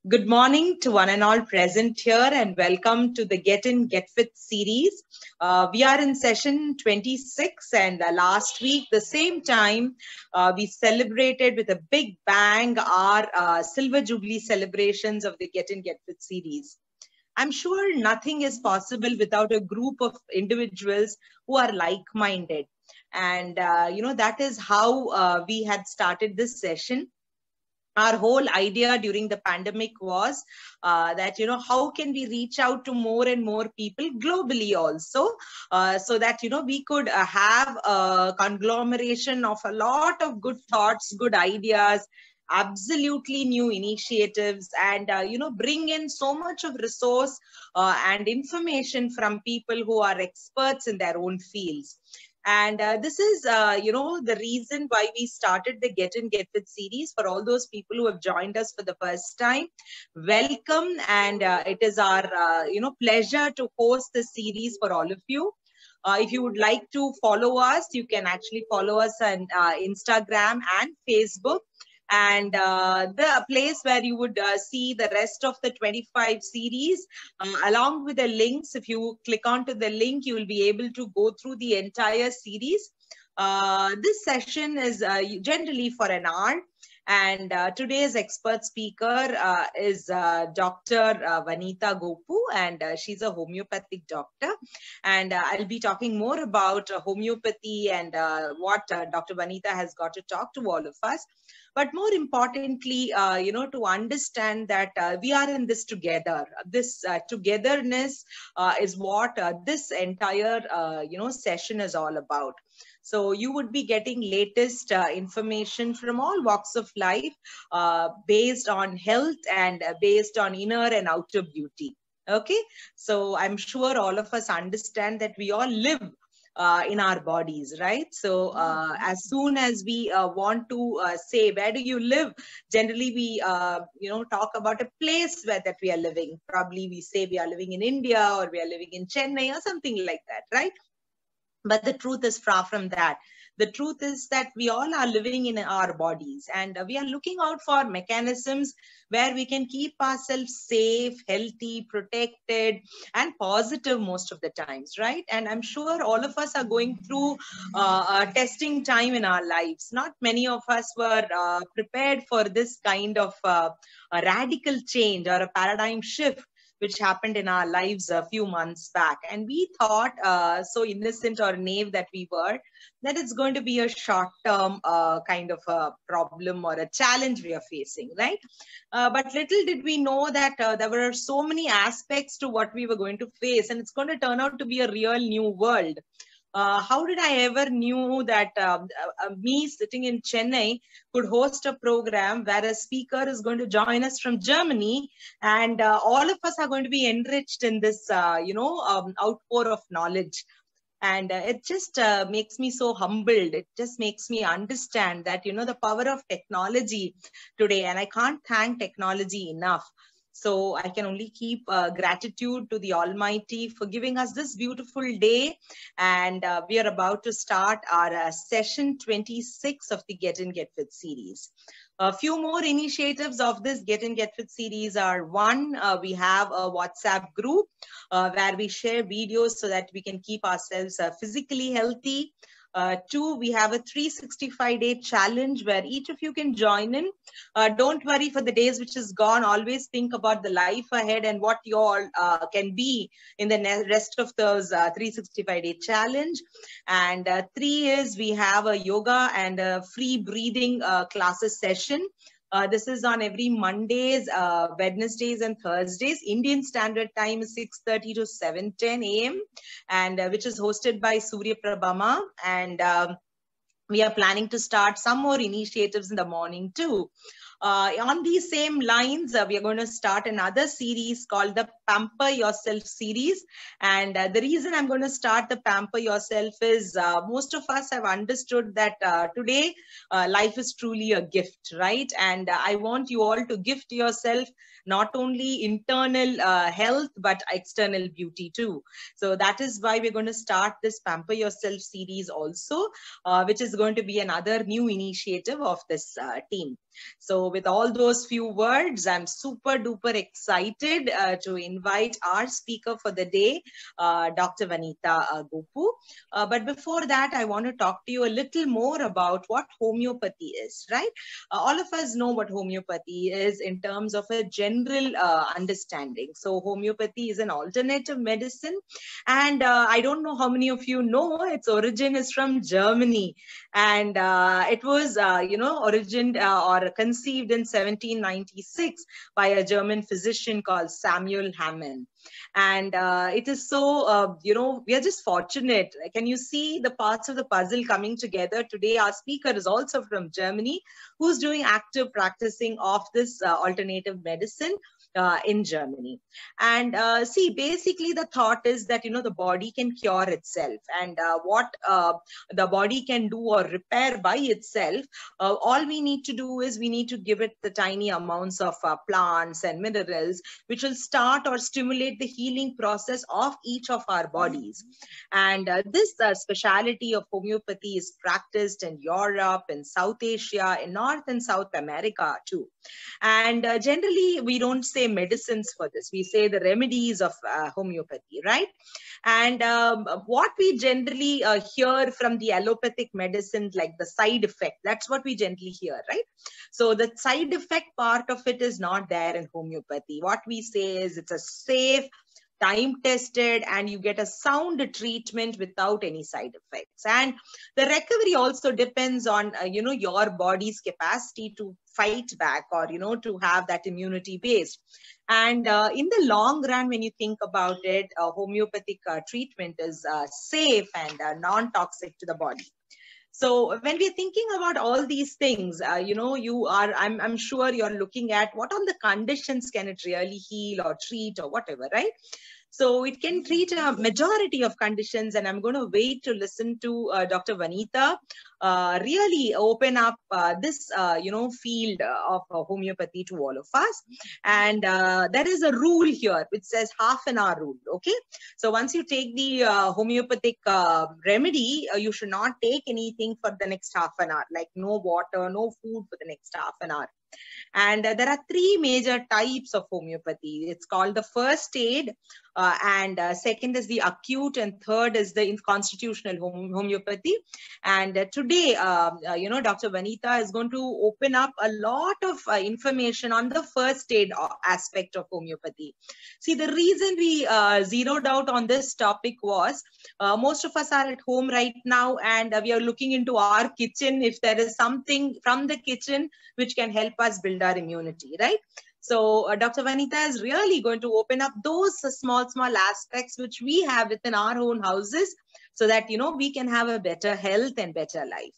Good morning to one and all present here, and welcome to the Get In, Get Fit series. We are in session 26, and last week, the same time, we celebrated with a big bang our Silver Jubilee celebrations of the Get In, Get Fit series. I'm sure nothing is possible without a group of individuals who are like-minded. And, that is how we had started this session. Our whole idea during the pandemic was that, how can we reach out to more and more people globally also, so that, we could have a conglomeration of a lot of good thoughts, good ideas, absolutely new initiatives, and, bring in so much of resource and information from people who are experts in their own fields. And this is, the reason why we started the Get In, Get Fit series. For all those people who have joined us for the first time, welcome. And it is our, pleasure to host this series for all of you. If you would like to follow us, you can actually follow us on Instagram and Facebook. And the place where you would see the rest of the 25 series, along with the links. If you click onto the link, you will be able to go through the entire series. This session is generally for an hour. And today's expert speaker is Dr. Vanitha Gopu, and she's a homeopathic doctor. And I'll be talking more about homeopathy and what Dr. Vanitha has got to talk to all of us. But more importantly, to understand that we are in this together. This togetherness is what this entire, session is all about. So you would be getting latest information from all walks of life, based on health and based on inner and outer beauty. Okay, so I'm sure all of us understand that we all live in our bodies, right? So as soon as we want to say, where do you live? Generally, we, talk about a place where that we are living. Probably we say we are living in India, or we are living in Chennai, or something like that, right? But the truth is far from that. The truth is that we all are living in our bodies, and we are looking out for mechanisms where we can keep ourselves safe, healthy, protected, and positive most of the times, right? And I'm sure all of us are going through a testing time in our lives. Not many of us were prepared for this kind of a radical change or a paradigm shift which happened in our lives a few months back. And we thought, so innocent or naive that we were, that it's going to be a short-term kind of a problem or a challenge we are facing, right? But little did we know that there were so many aspects to what we were going to face, and it's going to turn out to be a real new world. How did I ever knew that me sitting in Chennai could host a program where a speaker is going to join us from Germany, and all of us are going to be enriched in this, outpour of knowledge. And it just makes me so humbled. It just makes me understand that, the power of technology today, and I can't thank technology enough. So I can only keep gratitude to the Almighty for giving us this beautiful day. And we are about to start our session 26 of the Get In, Get Fit series. A few more initiatives of this Get In, Get Fit series are: one, we have a WhatsApp group where we share videos so that we can keep ourselves physically healthy. Two, we have a 365-day challenge where each of you can join in. Don't worry for the days which is gone. Always think about the life ahead and what you all can be in the rest of those 365-day challenge. And three is we have a yoga and a free breathing classes session. This is on every Mondays, Wednesdays, and Thursdays. Indian Standard Time is 6:30 to 7:10 a.m. and which is hosted by Surya Prabhama. And we are planning to start some more initiatives in the morning too. On these same lines, we are going to start another series called the Pamper Yourself series. And the reason I'm going to start the Pamper Yourself is most of us have understood that today life is truly a gift, right? And I want you all to gift yourself not only internal health, but external beauty too. So that is why we're going to start this Pamper Yourself series also, which is going to be another new initiative of this team. So with all those few words, I'm super duper excited to invite our speaker for the day, Dr. Vanitha Gopu. But before that, I want to talk to you a little more about what homeopathy is, right? All of us know what homeopathy is in terms of a general understanding. So homeopathy is an alternative medicine. And I don't know how many of you know, its origin is from Germany. And it was, origined or conceived in 1796 by a German physician called Samuel Hahnemann. And it is so, we are just fortunate. Can you see the parts of the puzzle coming together? Today, our speaker is also from Germany, who's doing active practicing of this alternative medicine in Germany. And see, basically the thought is that, the body can cure itself, and what the body can do or repair by itself, all we need to do is we need to give it the tiny amounts of plants and minerals, which will start or stimulate the healing process of each of our bodies. And this speciality of homeopathy is practiced in Europe, in South Asia, in North and South America too. And generally, we don't say medicines for this. We say the remedies of homeopathy, right? And what we generally hear from the allopathic medicine, like the side effect, that's what we generally hear, right? So the side effect part of it is not there in homeopathy. What we say is it's a safe, time-tested, and you get a sound treatment without any side effects. And the recovery also depends on, your body's capacity to fight back, or, to have that immunity based. And in the long run, when you think about it, homeopathic treatment is safe and non-toxic to the body. So when we're thinking about all these things, I'm sure you're looking at what all the conditions can it really heal or treat or whatever, right? So it can treat a majority of conditions, and I'm going to wait to listen to Dr. Vanitha really open up this, field of homeopathy to all of us. And there is a rule here which says half an hour rule, okay? So once you take the homeopathic remedy, you should not take anything for the next half an hour, like no water, no food for the next half an hour. And there are three major types of homeopathy. It's called the first aid, and second is the acute, and third is the constitutional homeopathy. And today, Dr. Vanitha is going to open up a lot of information on the first aid aspect of homeopathy. See, the reason we zeroed out on this topic was most of us are at home right now, and we are looking into our kitchen if there is something from the kitchen which can help us build our immunity, right? So Dr. Vanitha is really going to open up those small aspects which we have within our own houses, so that, we can have a better health and better life.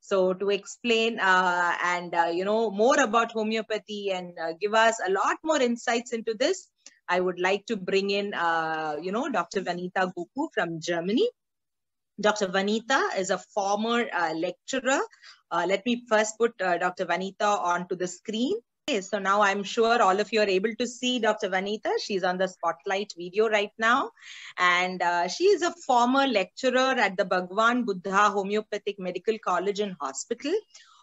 So to explain more about homeopathy and give us a lot more insights into this, I would like to bring in, Dr. Vanitha Gopu from Germany. Dr. Vanitha is a former lecturer. Let me first put Dr. Vanitha onto the screen. Okay, so now I'm sure all of you are able to see Dr. Vanitha. She's on the spotlight video right now. And she is a former lecturer at the Bhagwan Buddha Homeopathic Medical College and Hospital.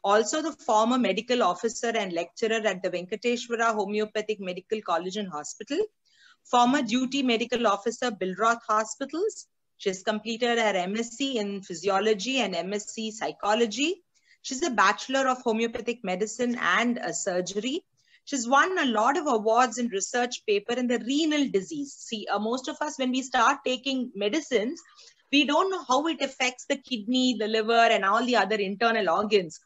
Also the former medical officer and lecturer at the Venkateshwara Homeopathic Medical College and Hospital. Former duty medical officer, Bilroth Hospitals. She's completed her MSc in Physiology and MSc Psychology. She's a Bachelor of Homeopathic Medicine and Surgery. She's won a lot of awards in research paper in the renal disease. See, most of us, when we start taking medicines, we don't know how it affects the kidney, the liver, and all the other internal organs.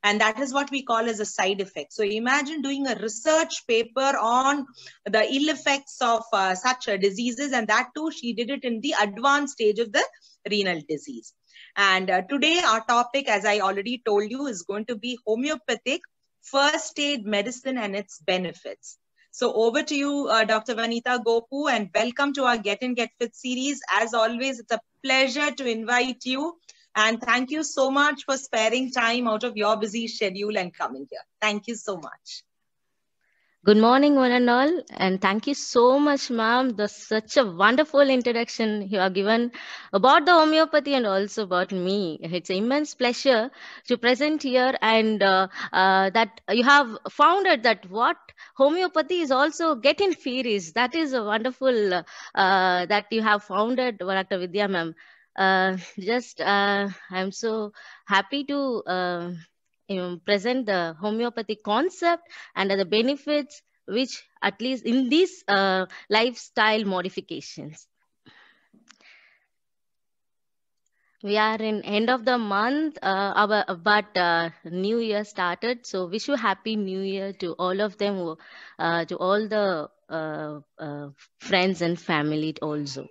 And that is what we call as a side effect. So imagine doing a research paper on the ill effects of such diseases. And that too, she did it in the advanced stage of the renal disease. And today our topic, as I already told you, is going to be homeopathic first aid medicine and its benefits. So over to you, Dr. Vanitha Gopu, and welcome to our Get In Get Fit series. As always, it's a pleasure to invite you. And thank you so much for sparing time out of your busy schedule and coming here. Thank you so much. Good morning, one and all, and thank you so much, ma'am. That's such a wonderful introduction you have given about the homeopathy and also about me. It's an immense pleasure to present here, and that you have founded that what homeopathy is also getting theories. That is a wonderful that you have founded, Dr. Vidya, ma'am. I'm so happy to. Present the homeopathy concept and the benefits which at least in these lifestyle modifications. We are in end of the month, but New Year started. So wish you happy New Year to all of them, to all the friends and family also.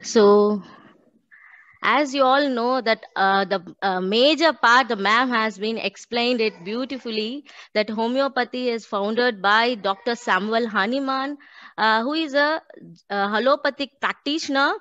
So as you all know that the major part, the ma'am has been explained it beautifully, that homeopathy is founded by Dr. Samuel Hahnemann, who is a allopathic practitioner.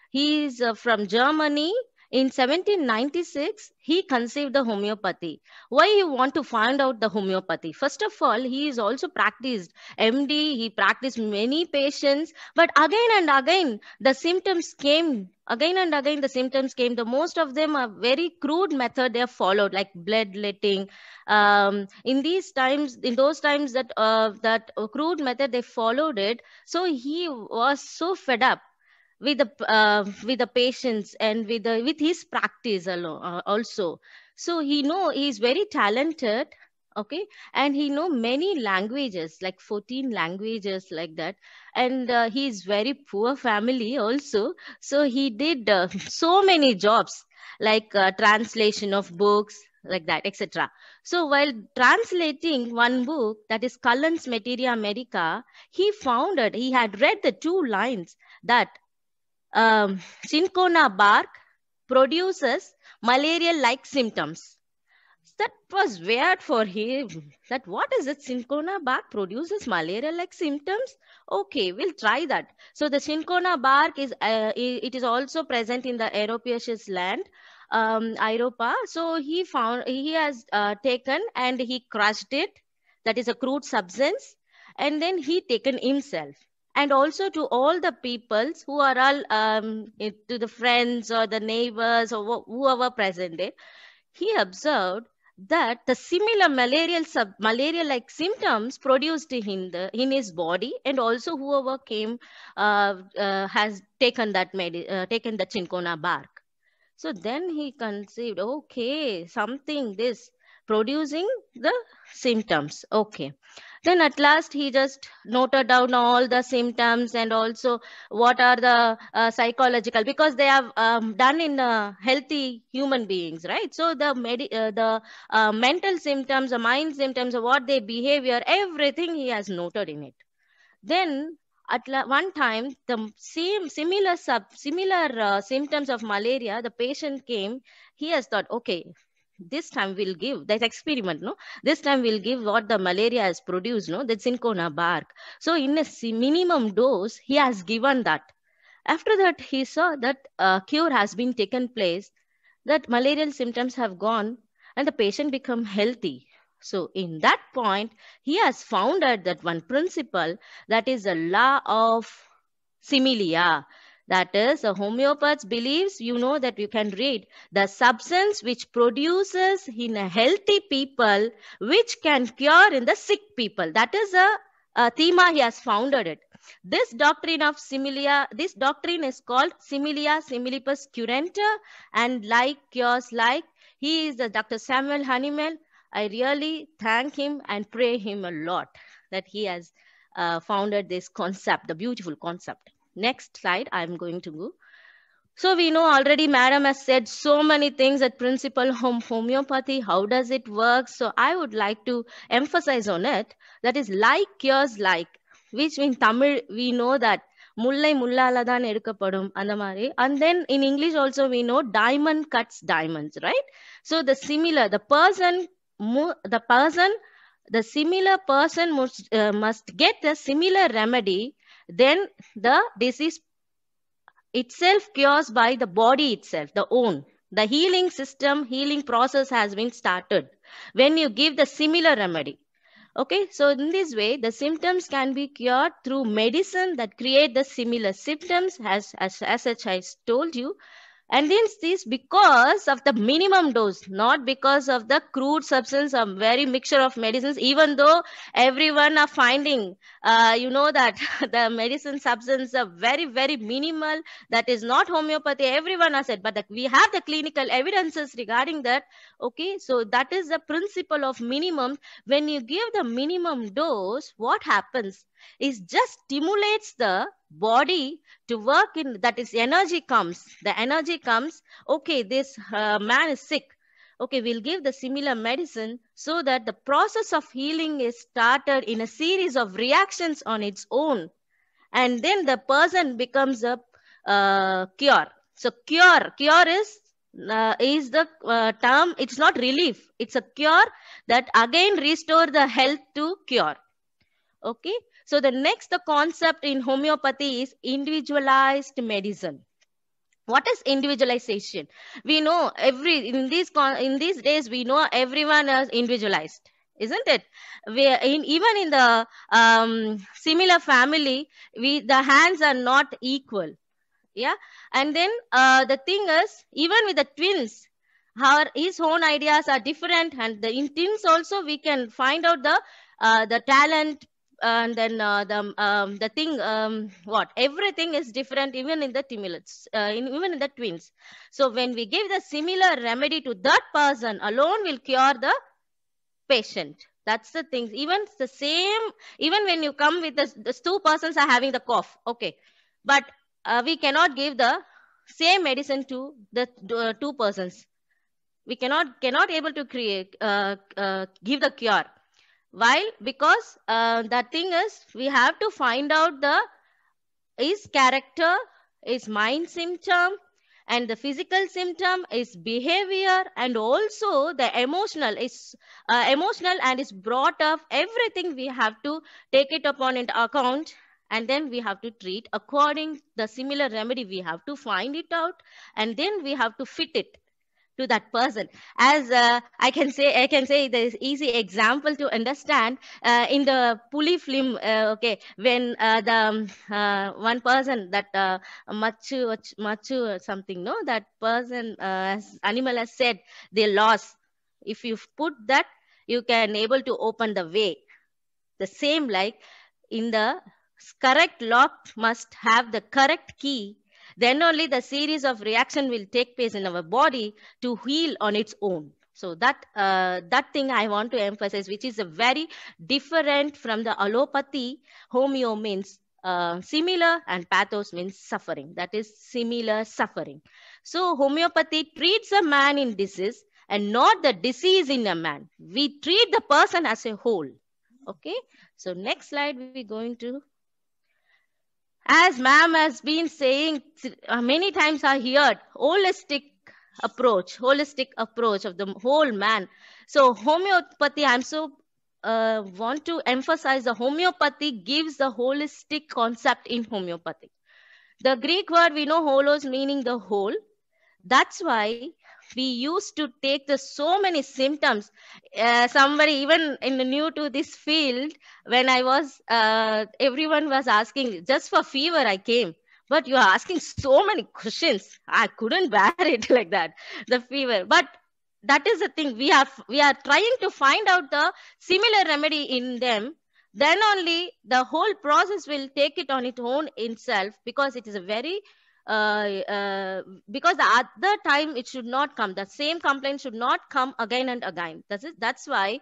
He is from Germany. In 1796, he conceived the homeopathy. Why you want to find out the homeopathy? First of all, he is also practiced MD. He practiced many patients, but again and again the symptoms came. Again and again the symptoms came. The most of them are very crude method they have followed, like bloodletting. In these times, in those times that crude method they followed it. So he was so fed up with the patients and with his practice alone, also. So he know he's very talented, okay, and he know many languages, like 14 languages like that. And he's very poor family also. So he did so many jobs, like translation of books like that, etc. So while translating one book, that is Cullen's Materia America, he had read the two lines that cinchona bark produces malaria-like symptoms. That was weird for him. That what is it? Cinchona bark produces malaria-like symptoms. Okay, we'll try that. So the cinchona bark is it is also present in the European land, Europa. So he has taken and he crushed it. That is a crude substance, and then he taken himself. And also to all the peoples who are all to the friends or the neighbors or whoever present there, he observed that the similar malaria-like symptoms produced in his body, and also whoever came has taken taken the cinchona bark. So then he conceived, okay, something this producing the symptoms. Okay. Then at last he just noted down all the symptoms and also what are the psychological, because they have done in healthy human beings, right? So the mental symptoms, the mind symptoms, what their behavior, everything he has noted in it. Then one time, the similar symptoms of malaria, the patient came. He has thought, okay, this time we'll give that experiment, no? This time we'll give what the malaria has produced, no? The cinchona bark. So in a minimum dose, he has given that. After that, he saw that cure has been taken place, that malarial symptoms have gone, and the patient become healthy. So in that point, he has founded that one principle, that is the law of similia. That is, a homeopath believes, you know, that you can read the substance which produces in a healthy people, which can cure in the sick people. That is a theme he has founded it. This doctrine of similia, this doctrine is called similia similibus curenta, and like cures like. He is the Dr. Samuel Hahnemann. I really thank him and pray him a lot that he has founded this concept, the beautiful concept. Next slide, I'm going to go. So we know already madam has said so many things at principle homeopathy, how does it work? So I would like to emphasize on it, that is like cures like, which in Tamil we know that mullai mullala dhaan edukkapadum andha mari. And then in English also we know diamond cuts diamonds, right? So the similar, the similar person must get a similar remedy, then the disease itself cures by the body itself, the own. The healing system, healing process has been started when you give the similar remedy. Okay, so in this way, the symptoms can be cured through medicine that create the similar symptoms as such I told you. And this because of the minimum dose, not because of the crude substance or very mixture of medicines, even though everyone are finding, that the medicine substance are very, very minimal. That is not homeopathy. Everyone has said, but we have the clinical evidences regarding that. Okay, so that is the principle of minimum. When you give the minimum dose, what happens is just stimulates the body to work in, that is energy comes, the energy comes. Okay, this man is sick. Okay, we'll give the similar medicine so that the process of healing is started in a series of reactions on its own, and then the person becomes a cure. So cure is the term. It's not relief, it's a cure that again restore the health to cure. Okay, so the next the concept in homeopathy is individualized medicine. What is individualization? We know in these days we know everyone is individualized, isn't it? Even in the similar family, the hands are not equal. Yeah, and then the thing is, even with the twins, his own ideas are different, and in twins also we can find out the talent, and then the thing, what everything is different, even in the triplets, even in the twins. So when we give the similar remedy to that person alone, will cure the patient. That's the thing. Even the same, even when you come with the two persons are having the cough, okay, but we cannot give the same medicine to the two persons. We cannot able to create give the cure. Why? Because the thing is, we have to find out the is character, is mind symptom, and the physical symptom is behavior, and also the emotional is emotional and is brought up. Everything we have to take it upon into account, and then we have to treat according the similar remedy. We have to find it out, and then we have to fit it to that person. As I can say there's easy example to understand in the Puli film. Okay, when the one person that machu or something, no, that person animal has said they lost. If you put that, you can able to open the way. The same like in the correct lock must have the correct key, then only the series of reaction will take place in our body to heal on its own. So that thing I want to emphasize, which is a very different from the allopathy. Homeo means similar, and pathos means suffering. That is similar suffering. So homeopathy treats a man in disease and not the disease in a man. We treat the person as a whole. Okay, so next slide we're going to, as ma'am has been saying many times, I heard holistic approach of the whole man. So homeopathy, I'm so want to emphasize the homeopathy gives the holistic concept in homeopathy. The Greek word we know holos meaning the whole. That's why we used to take the so many symptoms. Somebody even in new to this field, when I was everyone was asking, just for fever I came, but you are asking so many questions. I couldn't bear it like that, the fever. But that is the thing, we are trying to find out the similar remedy in them. Then only the whole process will take it on its own itself, because it is a very because the other time it should not come, the same complaint should not come again and again. That's why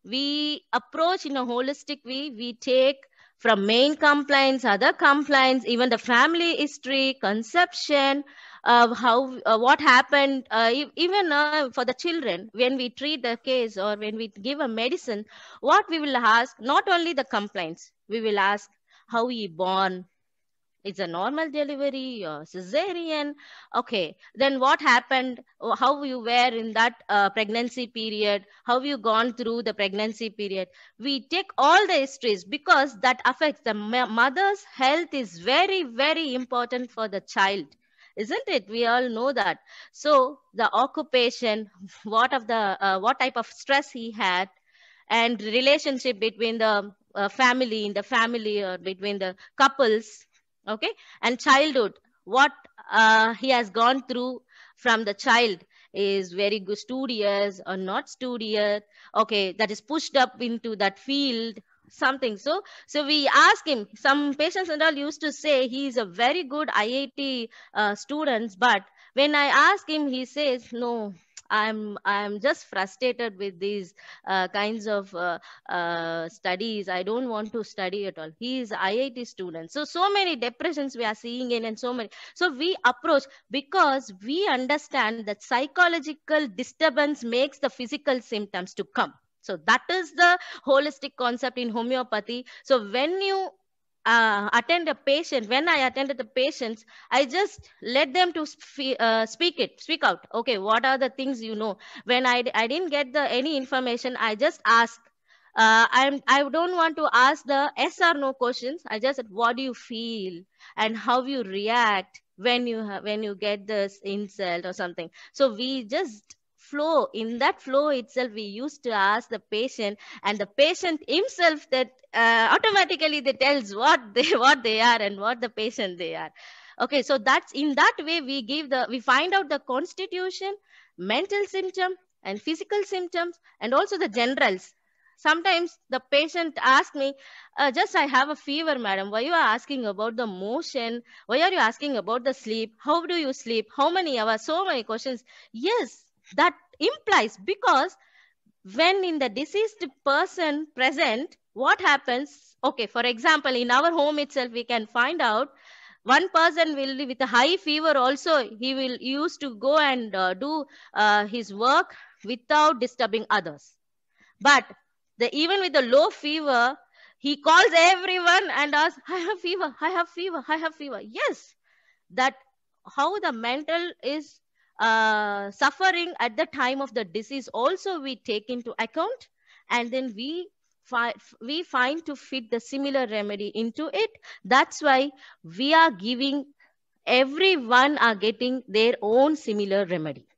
we approach in a holistic way. We take from main complaints, other complaints, even the family history, conception, how what happened, even for the children, when we treat the case or when we give a medicine, what we will ask, not only the complaints, we will ask how he born. It's a normal delivery or cesarean. Okay, then what happened? How you were in that pregnancy period? How you gone through the pregnancy period? We take all the histories, because that affects the mother's health. Is very, very important for the child, isn't it? We all know that. So the occupation, what type of stress he had, and relationship between the family, in the family, or between the couples, okay, and childhood, what he has gone through from the child, is very good, studious or not studious, okay, that is pushed up into that field, something. So we ask him. Some patients and all used to say he is a very good IIT students, but when I ask him, he says, no, I'm just frustrated with these kinds of studies. I don't want to study at all. He is IIT student. So many depressions we are seeing in, and so many. So we approach, because we understand that psychological disturbance makes the physical symptoms to come. So that is the holistic concept in homeopathy. So when you attend a patient, when I attended the patients, I just let them to speak out. Okay, what are the things you know? When I didn't get any information, I just ask. I don't want to ask the yes or no questions. I just said, what do you feel and how you react when you get this insult or something. So we just flow. In that flow itself, we used to ask the patient, and the patient himself that automatically they tells what they are and what the patient they are. Okay, so that's in that way we find out the constitution, mental symptom, and physical symptoms, and also the generals. Sometimes the patient asks me, just I have a fever, madam. Why you are asking about the motion? Why are you asking about the sleep? How do you sleep? How many hours? So many questions. Yes, that implies, because when in the deceased person present, what happens? Okay, for example, in our home itself, we can find out one person will with a high fever also, he will used to go and do his work without disturbing others. But even with the low fever, he calls everyone and asks, I have fever, I have fever, I have fever. Yes, that how the mental is suffering at the time of the disease also we take into account, and then we find to fit the similar remedy into it. That's why we are giving, everyone are getting their own similar remedy.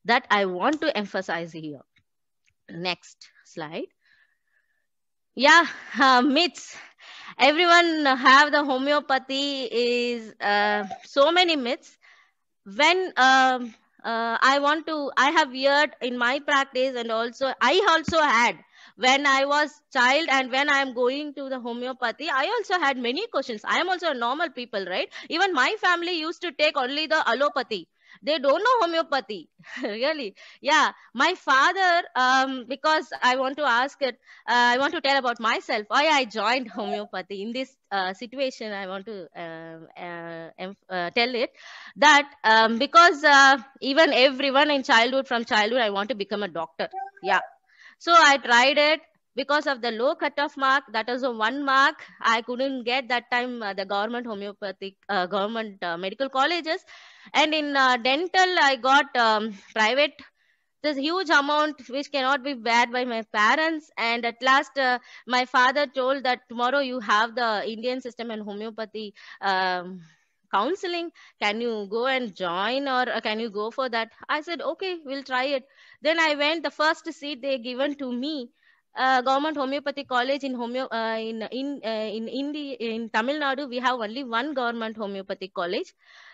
That I want to emphasize here. Next slide. Yeah, myths. Everyone have the homeopathy is so many myths. When I have heard in my practice, and also I also had when I was child, and when I am going to the homeopathy, I also had many questions. I am also a normal people, right? Even my family used to take only the allopathy. They don't know homeopathy. Really. Yeah, my father, because I want to ask it, I want to tell about myself why I joined homeopathy. In this situation, I want to tell it that because even everyone in childhood, from childhood, I want to become a doctor. Yeah, so I tried it. Because of the low cutoff mark, that was a 1 mark, I couldn't get that time the government homeopathic government medical colleges. And in dental, I got private. This huge amount which cannot be bared by my parents. And at last my father told that tomorrow you have the Indian system and homeopathy counseling. Can you go and join, or can you go for that? I said, okay, we'll try it. Then I went. The first seat they given to me, government homeopathy college in in Tamil Nadu. We have only one government homeopathy college.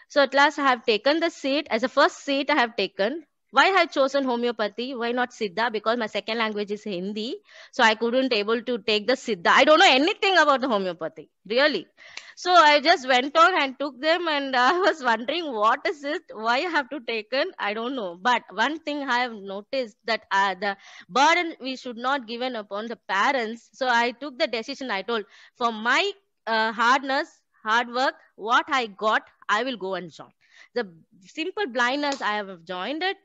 So at last I have taken the seat. As a first seat I have taken. Why I have chosen homeopathy? Why not Siddha? Because my second language is Hindi. So I couldn't able to take the Siddha. I don't know anything about the homeopathy, really. So I just went on and took them, and I was wondering what is it, why I have to take it. I don't know. But one thing I have noticed, that the burden we should not given upon the parents. So I took the decision. I told, for my hard work, what I got, I will go and join. The simple blindness, I have joined it.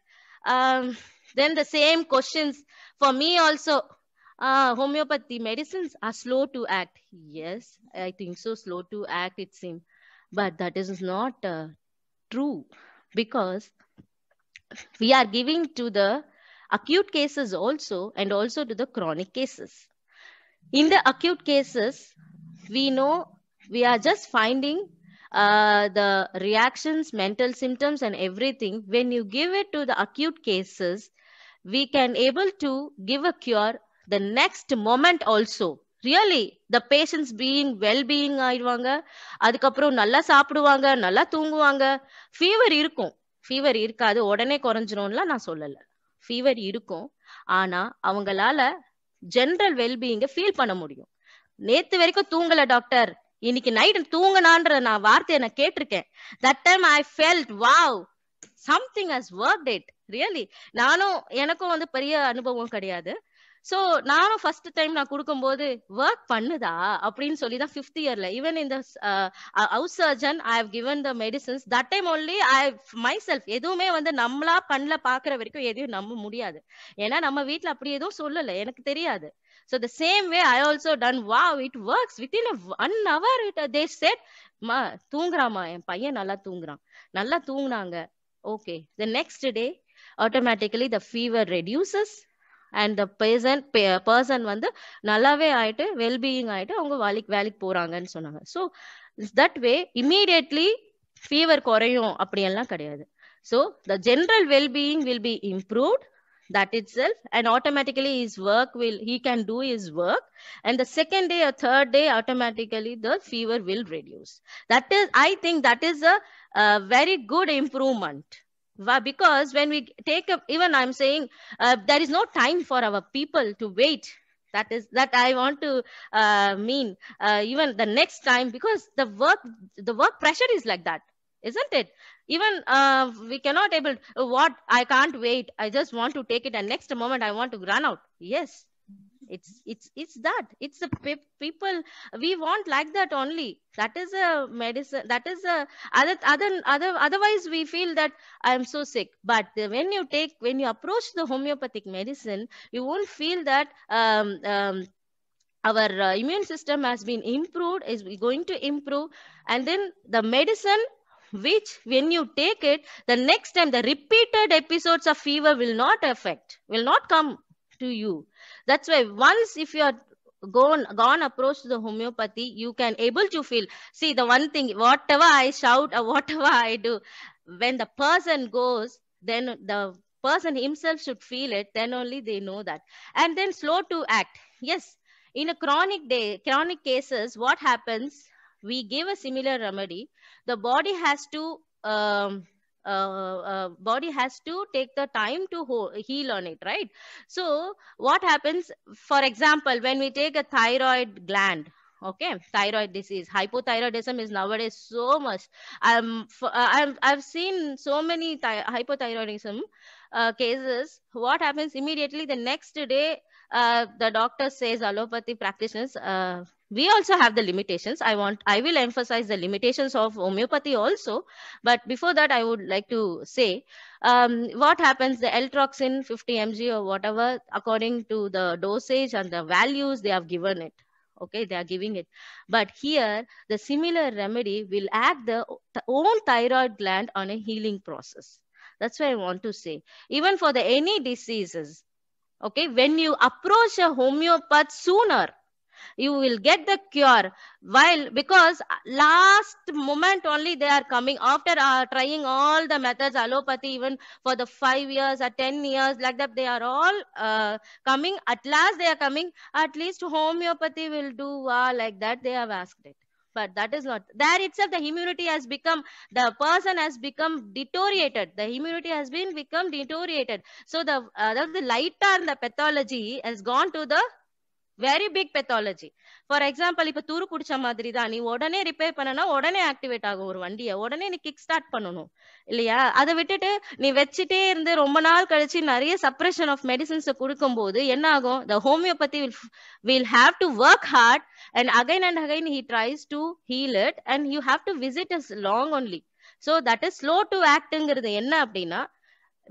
Then the same questions for me also. Homeopathy medicines are slow to act. Yes, I think so. Slow to act, it seems. But that is not true, because we are giving to the acute cases also, and also to the chronic cases. In the acute cases, we know we are just finding the reactions, mental symptoms, and everything. When you give it to the acute cases, we can able to give a cure the next moment also really the patients well-being ஆயிடுவாங்க. அதுக்கப்புறம் நல்லா சாப்பிடுவாங்க, நல்லா தூங்குவாங்க. Fever இருக்கும், fever இருக்காது, உடனே குறைஞ்சிரும்லாம் நான் சொல்லல. ஃபீவர் இருக்கும், ஆனா அவங்களால ஜெனரல் வெல்பீயிங்க ஃபீல் பண்ண முடியும். நேத்து வரைக்கும் தூங்கல டாக்டர், இன்னைக்கு நைட் தூங்கினான்ற நான் வார்த்தையை நான் கேட்டிருக்கேன். that time I felt wow, something has worked it really. எனக்கும் வந்து பெரிய அனுபவம் கிடையாது. சோ நானும் ஃபர்ஸ்ட் டைம் நான் கொடுக்கும்போது ஒர்க் பண்ணுதா அப்படின்னு சொல்லி தான் 5th இயர்ல ஈவன் இந்த house surgeon I have given the medicines that time only I myself எதுவுமே வந்து நம்மளா கண்ணில் பாக்குற வரைக்கும் எதையும் நம்ப முடியாது. ஏன்னா நம்ம வீட்டுல அப்படி எதுவும் சொல்லல, எனக்கு தெரியாது. So the same way I also done, wow, it works within 1 hour. They said மா தூங்குறாமா, என் பையன் நல்லா தூங்குறான், நல்லா தூங்குனாங்க. Okay, the next day automatically the fever reduces and the person வந்து நல்லாவே ஆயிட்டு வெல்பீயிங் ஆயிட்டு அவங்க வேலைக்கு போறாங்கன்னு சொன்னாங்க. So that way immediately fever குறையும் அப்படியெல்லாம் கிடையாது. So the general wellbeing will be improved that itself, and automatically his work he can do his work, and the second day or third day automatically the fever will reduce. That is, I think that is a very good improvement. Because when we take up, even I'm saying there is no time for our people to wait. That I want to mean even the next time, because the work pressure is like that, isn't it? Even we cannot able what I can't wait, I just want to take it and next moment I want to run out. Yes, it's that it's the people we want like that only. That is a medicine, that is a otherwise we feel that I am so sick. But when you approach the homeopathic medicine, you won't feel that our immune system has been improved, is going to improve. And then the medicine which when you take it, the next time the repeated episodes of fever will not come to you. That's why once if you are gone approach to the homeopathy, you can able to feel. See, the one thing, whatever I shout or whatever I do, when the person goes, then the person himself should feel it, then only they know that. And then slow to act. Yes, in a chronic cases, what happens, we give a similar remedy, the body has to take the time to heal on it, right? So what happens, for example, when we take a thyroid gland, okay, thyroid disease, hypothyroidism is nowadays so much. I've seen so many hypothyroidism cases. What happens immediately the next day, the doctor says, allopathy practitioners, we also have the limitations. I will emphasize the limitations of homeopathy also. But before that, I would like to say, what happens, the L-troxin 50 mg or whatever, according to the dosage and the values they have given it. Okay, they are giving it. But here, the similar remedy will act the own thyroid gland on a healing process. That's why I want to say, even for the any diseases, okay, when you approach a homeopath sooner, you will get the cure. While because last moment only they are coming after trying all the methods, allopathy even for the 5 years or 10 years like that, they are all coming. At last they are coming, at least homeopathy will do like that they have asked it. But that is not there itself. The immunity has become, the person has become deteriorated, the immunity has become deteriorated. So the lighter the pathology has gone to the very big pathology. For example, இப்ப தூரு குடிச்ச மாதிரி தான், நீ உடனே repair பண்ணனா உடனே activate ஆகும் ஒரு வண்டியை, உடனே நீ கிக் ஸ்டார்ட் பண்ணணும் இல்லையா? அதை விட்டுட்டு நீ வச்சுட்டே இருந்து ரொம்ப நாள் கழிச்சு நிறைய சப்ரஷன் ஆஃப் மெடிசின்ஸ் கொடுக்கும் போது என்ன ஆகும்? The homeopathy will have to work hard, and again he tries to heal it, and you have to visit as long only. So that is slow to actங்கிறது என்ன அப்படின்னா,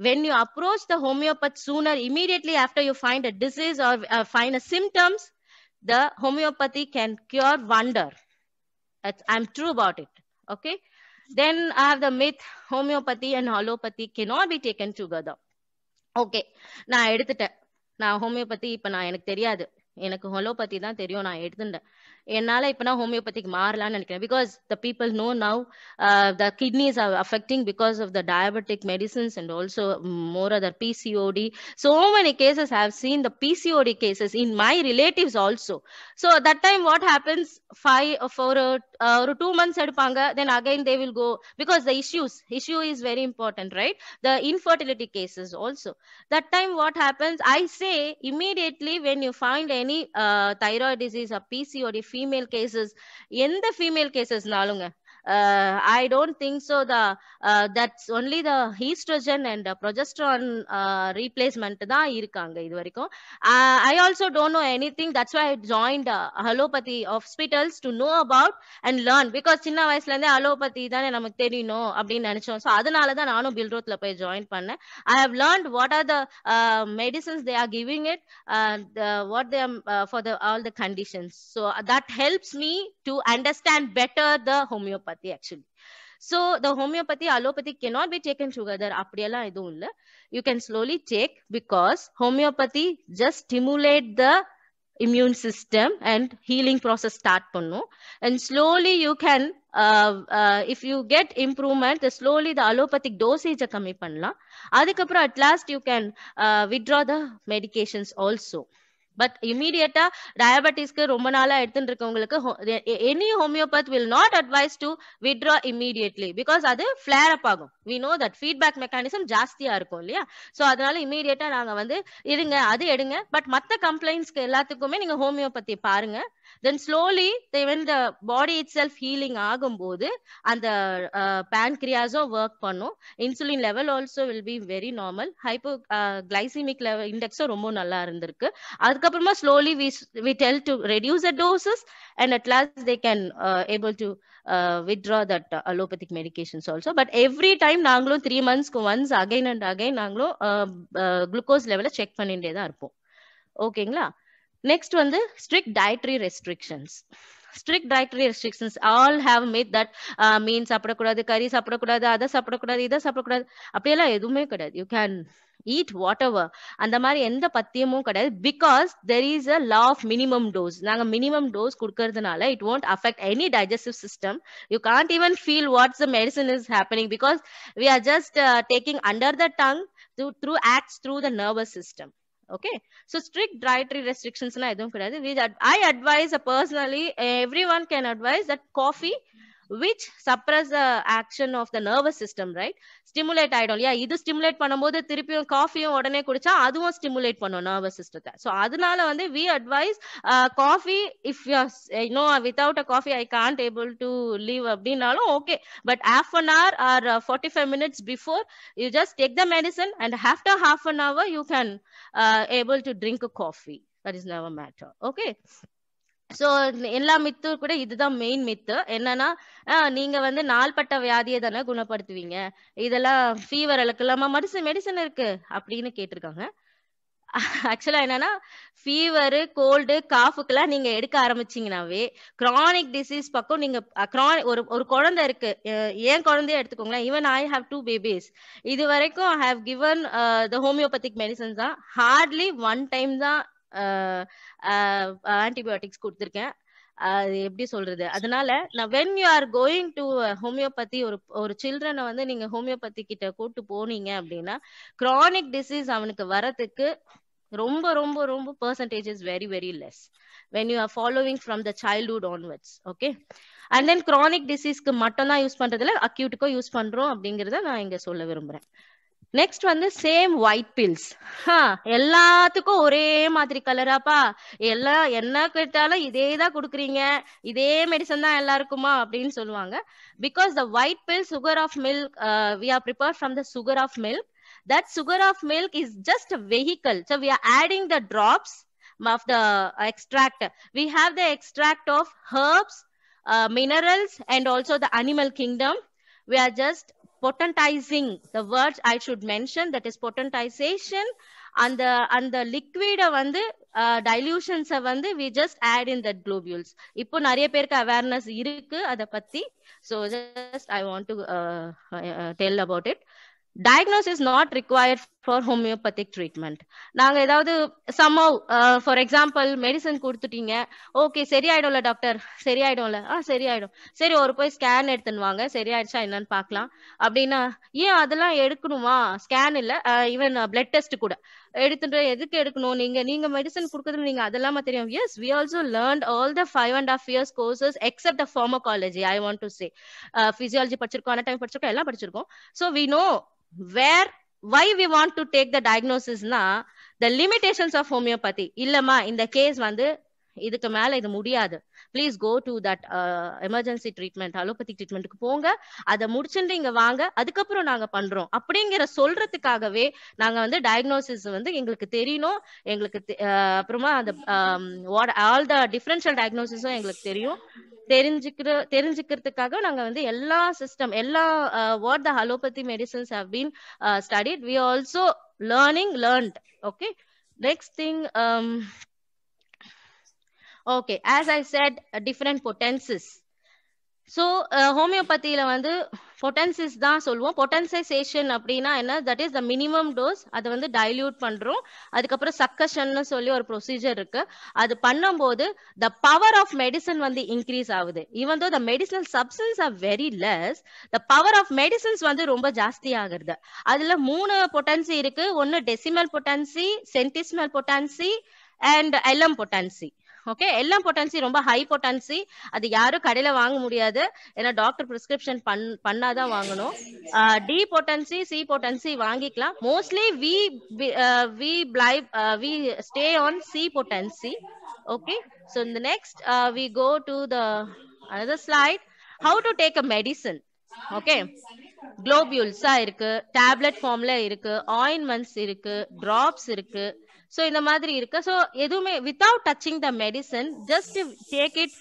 when you approach the homeopath sooner, immediately after you find a disease or find a symptoms, the homeopathy can cure wonder. I'm true about it. Okay. Then I have the myth, homeopathy and allopathy cannot be taken together. Okay. நான் எடுத்துட்டேன், நான் homeopathy இப்ப நான் எனக்கு தெரியாது, எனக்கு homeopathy தான் தெரியும், நான் எடுத்துட்டேன். என்னால இப்ப நான் ஹோமியோபதிக்கு மாறலாம்னு நினைக்கிறேன். Because the people know now the kidneys are affecting because of the diabetic medicines and also more other PCOD. So many cases I have seen the PCOD cases in my relatives also. So that time what happens, for 2 months edupanga, then again they will go, because the issue is very important, right? The infertility cases also. That time what happens, I say immediately when you find any thyroid disease or PCOD female cases, எந்த female cases நாலுங்க, I don't think so that's only the estrogen and progesterone replacement தான் இருக்காங்க இது வரைக்கும். I also don't know anything. That's why I joined allopathy hospitals to know about and learn, because சின்ன வயசுல இருந்தே allopathy தானே நமக்கு தெரியணும் அப்படின்னு நினைச்சோம். ஸோ அதனால தான் நானும் பில்ரோத்ல போய் ஜாயின் பண்ணேன். I have learned what are the medicines they are giving it, and what they are for all the conditions. So that helps me to understand better the homeopathy actually. So the homeopathy allopathy cannot be taken together, அப்படியெல்லாம் எதுவும் இல்லை. You can slowly take, because homeopathy just stimulate the immune system and healing process start பண்ணும், and slowly you can if you get improvement, slowly the allopathic dosage கம்மி பண்ணலாம். அதுக்கப்புறம் at last you can withdraw the medications also. But இமீடியட்டா டயபெட்டிஸ்க்கு ரொம்ப நாளா எடுத்துட்டு இருக்கவங்களுக்கு any homeopath will not advise to withdraw immediately, because அது ஃபிளேர் அப் ஆகும். We know that feedback mechanism ஜாஸ்தியா இருக்கும் இல்லையா? ஸோ அதனால இமீடியட்டா நாங்க வந்து இருங்க அது எடுங்க. பட் மற்ற கம்ப்ளைண்ட்ஸ்க்கு எல்லாத்துக்குமே நீங்க ஹோமியோபதி பாருங்க. Then slowly when the body itself healing ஆகும்போது அந்த pancreasம் ஒர்க் பண்ணும். Insulin level also will be very normal. Hypoglycemic level இண்டெக்ஸும் ரொம்ப நல்லா இருந்திருக்கு. அதுக்கப்புறமா slowly we tell to reduce the doses, and at last they can able to withdraw that allopathic medications also. But every time நாங்களும் 3 months once again and again நாங்களும் glucose level check பண்ணிட்டே தான் இருப்போம். ஓகேங்களா? நெக்ஸ்ட் வந்து strict dietary restrictions. Strict dietary restrictions all have made that மீன் சாப்பிடக்கூடாது, கறி சாப்பிடக்கூடாது, அதை சாப்பிடக்கூடாது, இதை சாப்பிடக்கூடாது, அப்படியெல்லாம் எதுவுமே கிடையாது. You can eat whatever. அந்த மாதிரி எந்த பத்தியமும் கிடையாது. because there is a law of minimum dose. நாங்க minimum dose கொடுக்கறதுனால it won't affect any digestive system. You can't even feel what the medicine is happening, because we are just taking under the tongue through acts through the nervous system. Okay, so strict dietary restrictions na edum kedadu. I advise personally, everyone can advise that coffee which suppress the action of the nervous system, right? Stimulate ஆயிடும் இல்லையா? இது stimulate பண்ணும்போது திருப்பியும் காஃபியும் உடனே குடிச்சா அதுவும் stimulate பண்ணும் nervous சிஸ்டத்தை. ஸோ அதனால வந்து we advise coffee, if you without a coffee I can't able to live அப்படின்னாலும் okay, but half an hour or 45 minutes before you just take the medicine, and after half an hour you can able to drink a coffee. That is never matter. Okay, so எல்லா மித்து கூட இதுதான் main Mithu. என்னன்னா, நீங்க வந்து நாள்பட்ட வியாதியை தானே குணப்படுத்துவீங்க, இதெல்லாம் ஃபீவர் இல்லாம மெடிசன் இருக்கு அப்படின்னு கேட்டிருக்காங்க. ஆக்சுவலா என்னன்னா, ஃபீவர் கோல்டு காஃபுக்கெல்லாம் நீங்க எடுக்க ஆரம்பிச்சீங்கன்னாவே கிரானிக் டிசீஸ் பக்கம் நீங்க ஒரு குழந்தை இருக்கு, ஏன் குழந்தைய எடுத்துக்கோங்களேன். Even I have 2 babies. இது வரைக்கும் I have given the homeopathic medicines தான். ஹார்ட்லி 1 time தான் ஆன்டிபயோட்டிக்ஸ் கொடுத்துருக்கேன். அது எப்படி சொல்றது, அதனால நான் when you are going to homeopathy, ஒரு சில்ட்ரனை வந்து நீங்க ஹோமியோபதி கிட்ட கூட்டு போனீங்க அப்படின்னா கிரானிக் டிசீஸ் அவனுக்கு வரதுக்கு ரொம்ப ரொம்ப ரொம்ப percentage is very very less when you are following from the childhood onwards. Okay, and then chronic diseaseக்கு மட்டும் தான் யூஸ் பண்றதுல அக்யூட்டுக்கும் யூஸ் பண்றோம் அப்படிங்கறத நான் இங்க சொல்ல விரும்புறேன். நெக்ஸ்ட் வந்து சேம் ஒயிட் பில்ஸ். எல்லாத்துக்கும் ஒரே மாதிரி கலராப்பா, எல்லாம் என்ன கேட்டாலும் இதே தான் கொடுக்குறீங்க, இதே மெடிசன் தான் எல்லாருக்குமா அப்படின்னு சொல்லுவாங்க. Because the white pill sugar of milk we are prepared from the sugar of milk. That sugar of milk is just a vehicle. So we are adding the drops of the extract. We have the extract of herbs, minerals, and also the animal kingdom. We are just potentizing the words I should mention, that is potentization. and the liquid வந்து dilutions வந்து we just add in that globules. இப்போ நிறைய பேருக்கு awareness இருக்கு அத பத்தி. So just I want to tell about it. Diagnosis is not required for homeopathic treatment. நாங்க ஏதாவது somehow for example medicine கொடுத்துட்டீங்க, ஓகே சரியாயிடும்ல டாக்டர், சரியாயிடும்ல, சரியாயிடும், சரி ஒரு போய் ஸ்கேன் எடுத்துன்னு வாங்க, சரியாயிடுச்சா என்னன்னு பார்க்கலாம் அப்படின்னா, ஏன் அதெல்லாம் எடுக்கணுமா? ஸ்கேன் இல்ல, ஈவன் பிளட் டெஸ்ட் கூட எடுத்துட்டு எதுக்கு எடுக்கணும்? நீங்க மெடிசன் கொடுக்குறது நீங்க அதெல்லாமா தெரியும்? Yes, we also learned all the 5.5 years courses except the pharmacology. I want to say physiology படிச்சிருக்கோம், anatomy படிச்சிருக்கோம், எல்லாம் படிச்சிருக்கோம். So we know why we want to take the diagnosis na the limitations of homeopathy. Illama in the case வந்து இதுக்கு மேல இது முடியாது, please go to that emergency treatment, allopathic ட்ரீட்மெண்ட்டுக்கு போங்க, அதை முடிச்சுட்டு இங்க வாங்க, அதுக்கப்புறம் நாங்க பண்றோம் அப்படிங்கிற சொல்றதுக்காகவே நாங்க வந்து டயக்னோசிஸ் வந்து எங்களுக்கு தெரியணும், எங்களுக்கு அப்புறமா அந்த ஆல் த டிஃபரன்ஷியல் டயக்னோசிஸும் எங்களுக்கு தெரியும், தெரிஞ்சுக்கிறதுக்காக நாங்க வந்து எல்லா சிஸ்டம், எல்லா what the allopathy medicines have been studied, we also learned. Okay, next thing, okay, as I said, different potencies. So homeopathy la vandu potencies தான் சொல்லுவோம். potensization அப்படினா என்ன? that is the minimum dose. அது வந்து dilute பண்றோம், அதுக்கப்புறம் succussion னு சொல்லி ஒரு procedure இருக்கு, அது பண்ணும்போது the power of medicine வந்து increase ஆகுது. even though the medicinal substance are very less, the power of medicines வந்து ரொம்ப ஜாஸ்தி ஆகுது. அதுல 3 potency இருக்கு. ஒன்னு decimal potency, centesimal potency and LM potency. Okay, எல்லாம் பொட்டன்சி ரொம்ப ஹை பொட்டன்சி, அது யாரும் கடையில வாங்க முடியாது, ஏன்னா டாக்டர் பிரிஸ்கிரிப்ஷன் பண்ணாதான் வாங்கணும். டி பொட்டன்சி, சி பொட்டன்சி வாங்கிக்கலாம். Mostly we stay on C potency. Okay, so in the next we go to the another slide, how to take a medicine. Okay, globules இருக்கு, டேப்லெட் ஃபார்ம்ல இருக்கு, ointments இருக்கு, drops இருக்கு. So இந்த மாதிரி இருக்கு. So எதுவுமே without touching the medicine, just take it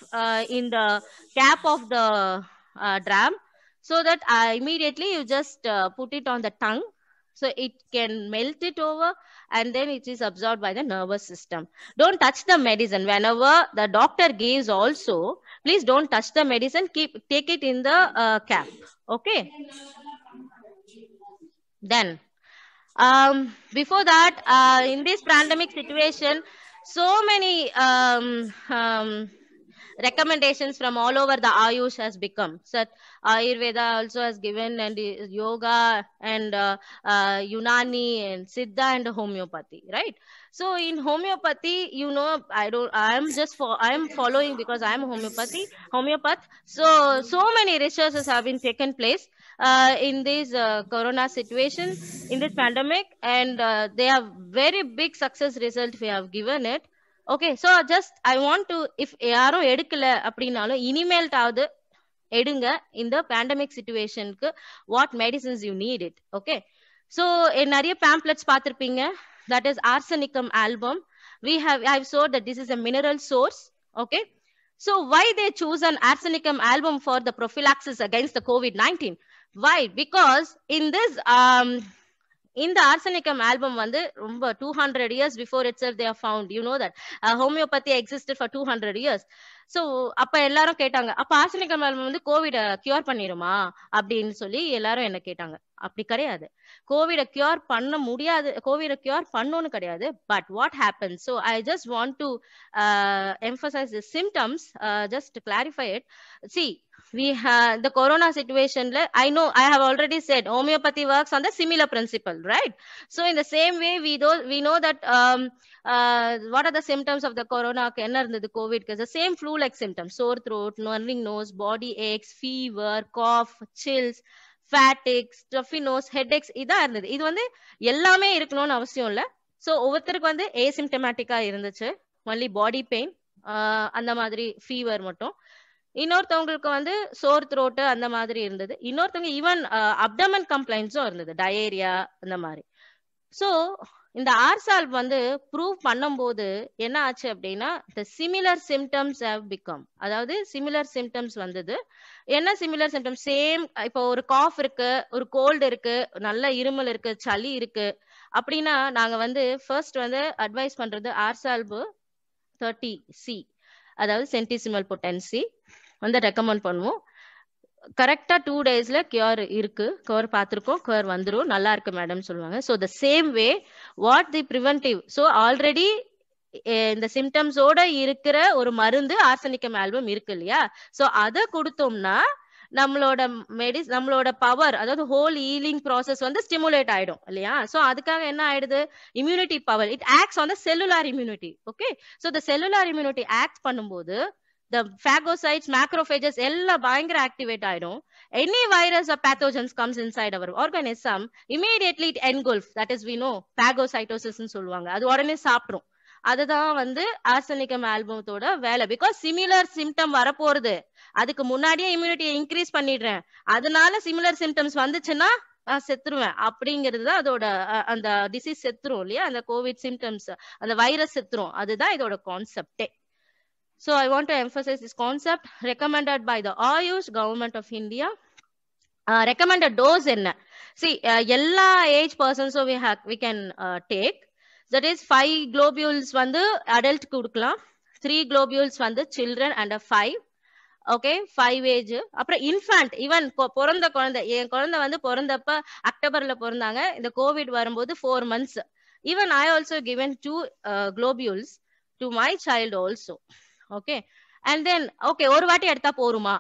in the cap of the dram, so that immediately you just put it on the tongue, so it can melt it over and then it is absorbed by the nervous system. Don't touch the medicine. Whenever the doctor gives also, please don't touch the medicine, take it in the cap. Okay, then before that, in this pandemic situation, so many recommendations from all over the Ayush has become. So Ayurveda also has given, and yoga and Unani and Siddha and homeopathy, right? So in homeopathy, you know, I am following because I am homeopath. So many researches have been taken place in this corona situation, in this pandemic, and they have very big success result we have given it. Okay, so just I want to, if யாரும் எடுக்கல அப்படினாலும் இனிமேல்டாவது எடுங்க, இந்த pandemic situationக்கு what medicines you need it. Okay, so நிறைய pamphlets பார்த்திருப்பீங்க, that is arsenicum album. I've showed that this is a mineral source. Okay, so why they choose an arsenicum album for the prophylaxis against the COVID-19? Why? Because in this in the arsenicum album வந்து ரொம்ப 200 years before itself they have found, you know that homeopathy existed for 200 years. So அப்ப எல்லாரும் கேட்டாங்க, அப்ப arsenicum album வந்து covid cure பண்ணிருமா அப்படின்னு சொல்லி எல்லாரும் என்ன கேட்டாங்க. அப்படி கிடையாது, கோவிட கியூர் பண்ண முடியாது, கோவிட கியூர் பண்ணணும்னு கிடையாது. But what happen, so I just want to emphasize the symptoms, just to clarify it. See, we have the corona situation. I know I have already said homeopathy works on the similar principle, right? So in the same way, we know that what are the symptoms of the corona? Enna irundhathu covid ku the same flu like symptoms: sore throat, running nose, body aches, fever, cough, chills, fatigue, stuffy nose, headaches. இதா இருந்தது. இது வந்து எல்லாமே இருக்கணும்னு அவசியம் இல்ல. So ஒவ்வொருத்தருக்கு வந்து asymptomatic-ஆ இருந்துச்சு, only body pain, அந்த மாதிரி fever மட்டும். இன்னொருத்தவங்களுக்கு வந்து சோர் த்ரோட் அந்த மாதிரி இருந்தது. இன்னொருத்தவங்க ஈவன் அப்டமன் கம்ப்ளைண்ட்ஸும் இருந்தது, டயேரியா அந்த மாதிரி. ஸோ இந்த ஆர்சால்ப் வந்து ப்ரூவ் பண்ணும்போது என்ன ஆச்சு அப்படின்னா, த சிமிலர் சிம்டம்ஸ் ஹேவ் பிகம், அதாவது சிமிலர் சிம்டம்ஸ் வந்தது. என்ன சிமிலர் சிம்டம்ஸ்? சேம், இப்போ ஒரு காஃப் இருக்கு, ஒரு கோல்டு இருக்கு, நல்ல இருமல் இருக்கு, சளி இருக்கு அப்படின்னா நாங்க வந்து ஃபர்ஸ்ட் வந்து அட்வைஸ் பண்றது ஆர்சால்பு 30C, அதாவது சென்டிசிமல் பொட்டன்சி வந்து ரெக்கமெண்ட் பண்ணுவோம். கரெக்டா 2 daysல கியூர் இருக்கு, கியூர் பார்த்திருக்கோம், கியூர் வந்துரும், நல்லா இருக்கு மேடம் சொல்லுவாங்க. So the same way what the preventive, so already இந்த சிம்டம்ஸோட இருக்கிற ஒரு மருந்து ஆர்சனிக்கம் ஆல்பம் இருக்கு இல்லையா, ஸோ அதை கொடுத்தோம்னா நம்மளோட பவர், அதாவது ஹோல் ஹீலிங் ப்ராசஸ் வந்து ஸ்டிமுலேட் ஆயிடும் இல்லையா. ஸோ அதுக்காக என்ன ஆயிடுது, immunity power, it acts on the cellular immunity. Okay, so the cellular immunity act பண்ணும்போது the phagocytes, macrophages எல்லாம் பயங்கர ஆக்டிவேட் ஆயிடும். Any virus or pathogens comes inside our organism, immediately it engulf, that is we know phagocytosis ன்னு சொல்லுவாங்க, அது உடனே சாப்பிடும். அதுதான் வந்து ஆர்சனிக்கம் ஆல்பத்தோட வேலை. பிகாஸ் சிமிலர் சிம்டம் வரப்போறது, அதுக்கு முன்னாடியே இம்யூனிட்டியை இன்க்ரீஸ் பண்ணிடுறேன், அதனால சிமிலர் சிம்டம்ஸ் வந்துச்சுன்னா செத்துருவேன் அப்படிங்கிறது தான் அதோட அந்த டிசீஸ் செத்துரும் இல்லையா, அந்த கோவிட் சிம்டம்ஸ், அந்த வைரஸ் செத்துரும், அதுதான் இதோட கான்செப்டே. So I want to emphasize this concept recommended by the Ayush government of India. Recommended dose enna, see ella age persons so we can take, that is 5 globules vandu adult kudukalam, 3 globules vandu children and 5, okay 5 age. அப்புறம் infant, even பிறந்த குழந்தை, என் குழந்தை வந்து பிறந்தப்ப அக்டோபர்ல பிறந்தாங்க, இந்த Covid வரும்போது 4 months, even I also given 2 globules to my child also. Okay, and then okay ஒரு வாட்டி எடுத்தா போருமா,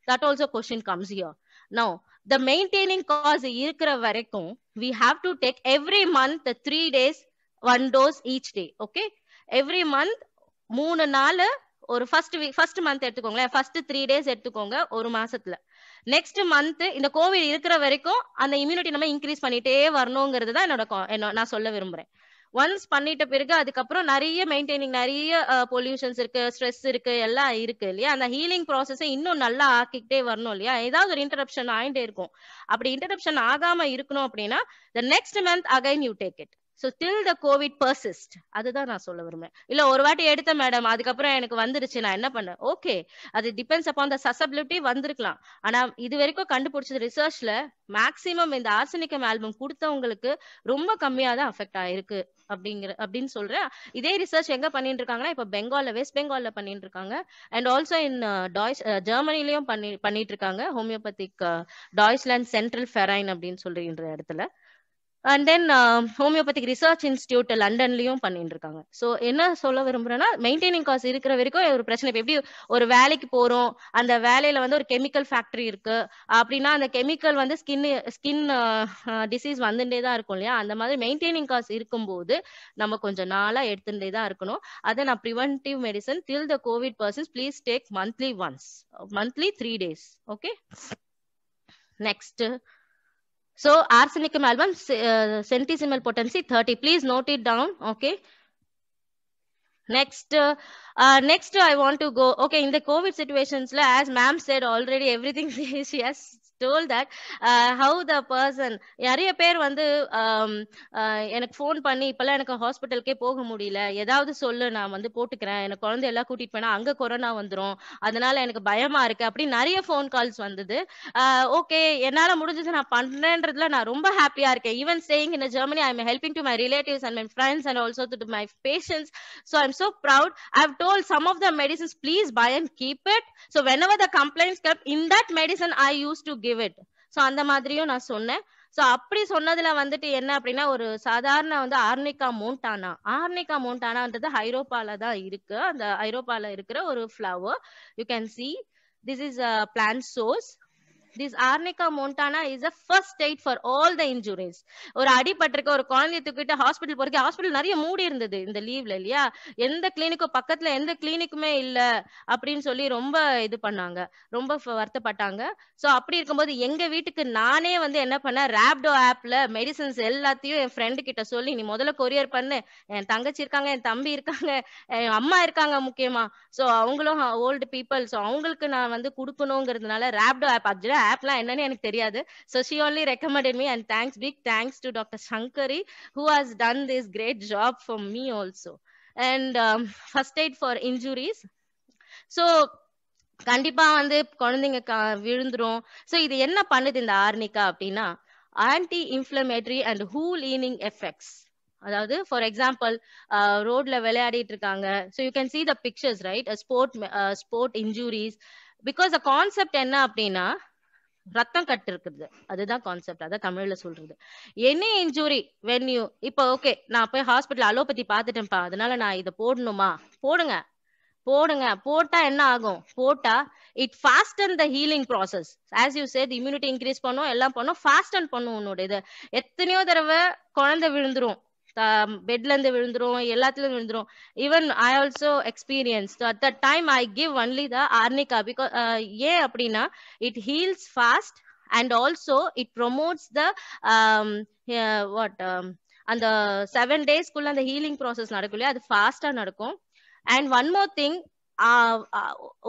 that also question comes here. Now the maintaining cause இருக்கிற வரைக்கும் we have to take every month 3 days 1 dose each day. Okay, every month 3 நாள், ஒரு first month எடுத்துக்கோங்களேன், first 3 days எடுத்துக்கோங்க ஒரு மாசத்துல. நெக்ஸ்ட் மந்த் இந்த கோவிட் இருக்கிற வரைக்கும் அந்த இம்யூனிட்டி நம்ம இன்க்ரீஸ் பண்ணிட்டே வரணுங்கிறது தான் என்னோட நான் சொல்ல விரும்புறேன். ஒன்ஸ் பண்ணிட்ட பிறகு அதுக்கப்புறம் நிறைய மெயின்டைனிங், நிறைய பொல்யூஷன்ஸ் இருக்கு, ஸ்ட்ரெஸ் இருக்கு, எல்லாம் இருக்கு இல்லையா, அந்த ஹீலிங் ப்ராசஸை இன்னும் நல்லா ஆக்கிக்கிட்டே வரணும் இல்லையா, ஏதாவது ஒரு இன்டரப்ஷன் ஆயிட்டே இருக்கும். அப்படி இன்டரப்ஷன் ஆகாம இருக்கணும் அப்படின்னா the next month again you take it, so till the covid persist, அதுதான் நான் சொல்ல விரும்புறேன். இல்ல ஒரு வாட்டி எடுத்த மேடம் அதுக்கப்புறம் எனக்கு வந்துருச்சு, நான் என்ன பண்ணேன், ஓகே அது டிபெண்ட்ஸ் அப்பான் த சசபிலிட்டி, வந்திருக்கலாம். ஆனா இது வரைக்கும் கண்டுபிடிச்சது ரிசர்ச்ல மேக்சிமம் இந்த ஆர்சனிக்கம் ஆல்பம் கொடுத்தவங்களுக்கு ரொம்ப கம்மியா தான் அஃபெக்ட் ஆயிருக்கு அப்படின்னு சொல்றேன். இதே ரிசர்ச் எங்க பண்ணிட்டு இருக்காங்கன்னா, இப்ப பெங்கால்ல, வெஸ்ட் பெங்கால்ல பண்ணிட்டு இருக்காங்க, அண்ட் ஆல்சோ இன் ஜெர்மனிலயும் பண்ணிட்டு இருக்காங்க, ஹோமியோபதிக் டாய்ச்லாண்ட் சென்ட்ரல் ஃபெரைன் அப்படின்னு சொல்ற இடத்துல. And then homeopathic research institute லண்டன்லயும் பண்ணிட்டு இருக்காங்க. ஸோ என்ன சொல்ல விரும்புறேன்னா, மெயின்டைனிங் காஸ்ட் இருக்கிற வரைக்கும் ஒரு பிரச்சனை. இப்போ எப்படி ஒரு வேலைக்கு போறோம், அந்த வேலையில வந்து ஒரு கெமிக்கல் ஃபேக்டரி இருக்கு அப்படின்னா, அந்த கெமிக்கல் வந்து ஸ்கின் டிசீஸ் வந்துட்டே தான் இருக்கும் இல்லையா, அந்த மாதிரி மெயின்டைனிங் காஸ்ட் இருக்கும்போது நம்ம கொஞ்சம் நாளா எடுத்துட்டே தான் இருக்கணும். அதை நான் preventive medicine till the Covid persons please take monthly once, monthly 3 days. Okay, next. So arsenicum album centesimal potency 30, please note it down. Okay, next I want to go, okay, in the covid situations as ma'am said already, everything she has told that how the person, நிறைய பேர் வந்து எனக்கு phone பண்ணி, இப்பெல்லாம் எனக்கு ஹாஸ்பிட்டலுக்கே போக முடியல, ஏதாவது சொல்லு நான் வந்து போட்டுக்கிறேன், எனக்கு குழந்தை எல்லாம் கூட்டிட்டு போனா அங்க கொரோனா வந்துரும், அதனால எனக்கு பயமா இருக்கு அப்படி நிறைய ஃபோன் கால்ஸ் வந்தது. ஓகே, என்னால முடிஞ்சது நான் பண்றேன்றதுல நான் ரொம்ப ஹாப்பியா இருக்கேன். Even staying in Germany, I am helping to my relatives and my friends and also to my patients, so I'm so proud. I've told some of the medicines please buy and keep it, so whenever the complaints come, in that medicine I used to give it. So அந்த மாதிரியும் நான் சொன்னேன். So அப்படி சொன்னதுல வந்துட்டு என்ன அப்படின்னா, ஒரு சாதாரண வந்து ஆர்னிகா மோண்டானான்றது ஐரோப்பால தான் இருக்கு. அந்த ஐரோப்பால இருக்கிற ஒரு flower. You can see this is a plant source. This Arnica montana is a first aid for all the injuries. ஒரு அடிபட்டிருக்க ஒரு குழந்தைய தூக்கிட்டு ஹாஸ்பிட்டல் போறதுக்கு, ஹாஸ்பிட்டல் நிறைய மூடி இருந்தது இந்த லீவ்ல இல்லையா, எந்த கிளினிக்கும் பக்கத்துல எந்த கிளினிக்குமே இல்ல அப்படின்னு சொல்லி ரொம்ப இது பண்ணாங்க, ரொம்ப வருத்தப்பட்டாங்க. ஸோ அப்படி இருக்கும்போது எங்க வீட்டுக்கு நானே வந்து என்ன பண்ணேன், ராப்டோ ஆப்ல மெடிசன்ஸ் எல்லாத்தையும் என் ஃப்ரெண்டு கிட்ட சொல்லி, நீ முதல்ல கொரியர் பண்ணு, என் தங்கச்சி இருக்காங்க, என் தம்பி இருக்காங்க, என் அம்மா இருக்காங்க முக்கியமா, ஸோ அவங்களும் ஓல்டு பீப்புள், ஸோ அவங்களுக்கு நான் வந்து கொடுக்கணுங்கிறதுனால ராப்டோ ஆப், அது ஆப்லாம் என்னன்னு எனக்கு தெரியாது. So she only recommended me, and big thanks to Dr. Shankari who has done this great job for me also. And first aid for injuries. So கண்டிப்பா வந்து குழந்தைங்க விழுந்துரும். ஸோ இது என்ன பண்ணுது இந்த ஆர்னிகா அப்படின்னா, ஆன்டி இன்ஃப்ளமேட்டரி அண்ட் ஹூலீனிங் எஃபெக்ட்ஸ். அதாவது ஃபார் எக்ஸாம்பிள் ரோட்ல விளையாடிட்டு இருக்காங்க, so you can see the pictures right, sport injuries. Because the concept என்ன அப்படின்னா, ரத்தம் கட்டு இருக்குது, அதுதான் கான்செப்ட். அதான் தமிழ்ல சொல்றது. எனி இன்ஜுரி வென் யூ, இப்போ ஓகே நான் போய் ஹாஸ்பிட்டல் அலோபதி பாத்துட்டேன்ப்பா, அதனால நான் இதை போடணுமா, போடுங்க போடுங்க. போட்டா என்ன ஆகும், போட்டா it fasten the healing process. As you said immunity increase பண்ணும், எல்லாம் பண்ணும், ஃபாஸ்டன் பண்ணும் உன்னோட இது. எத்தனையோ தடவை குழந்தை விழுந்துரும், பெட்ல இருந்து விழுந்துரும், எல்லாத்துலயும் விழுந்துரும். Even I also experience at the time I give only the arnica. Because ஏன் அப்படின்னா it heals fast and also it promotes the what அந்த 7 daysக்குள்ள அந்த ஹீலிங் ப்ராசஸ் நடக்கும் இல்லையா, அது ஃபாஸ்டா நடக்கும். அண்ட் ஒன் மோர் திங்,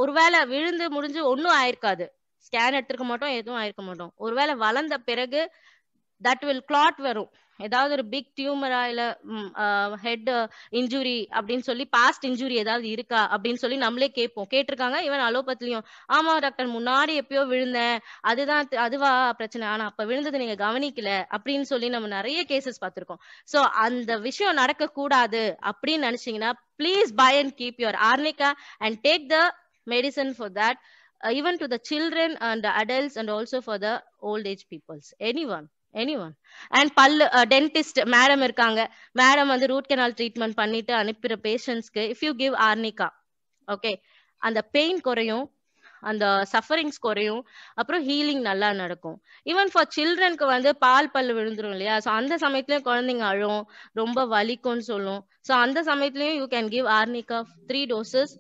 ஒருவேளை விழுந்து முடிஞ்சு ஒன்னும் ஆயிருக்காது, ஸ்கேன் எடுத்துருக்க மாட்டோம், எதுவும் ஆயிருக்க மாட்டோம். ஒருவேளை வளர்ந்த பிறகு தட் வில் கிளாட் வரும், ஏதாவது ஒரு பிக் டியூமரா இல்ல ஹெட் இன்ஜுரி அப்படின்னு சொல்லி பாஸ்ட் இன்ஜுரி ஏதாவது இருக்கா அப்படின்னு சொல்லி நம்மளே கேட்போம். கேட்டிருக்காங்க ஈவன் அலோபத்திலையும். ஆமா டாக்டர், முன்னாடி எப்பயோ விழுந்தேன், அதுவா பிரச்சனை, ஆனா அப்ப விழுந்தது நீங்க கவனிக்கல அப்படின்னு சொல்லி நம்ம நிறைய கேசஸ் பார்த்திருக்கோம். சோ அந்த விஷயம் நடக்க கூடாது அப்படின்னு நினைச்சீங்கன்னா please buy and keep your arnica and take the medicine for that, even to the children and the adults and also for the old age peoples, anyone. And பல்லு டென்டிஸ்ட் மேடம் இருக்காங்க, madam வந்து root canal treatment பண்ணிட்டு அனுப்புற பேஷண்ட்ஸ்க்கு if you give arnica, okay, அந்த pain குறையும், அந்த sufferings குறையும், அப்புறம் ஹீலிங் நல்லா நடக்கும். ஈவன் ஃபார் சில்ட்ரனுக்கு வந்து பால் பல்லு விழுந்துரும் இல்லையா, ஸோ அந்த சமயத்துலயும் குழந்தைங்க அழும், ரொம்ப வலிக்கும்னு சொல்லும். ஸோ அந்த சமயத்துலயும் you can give arnica 3 doses.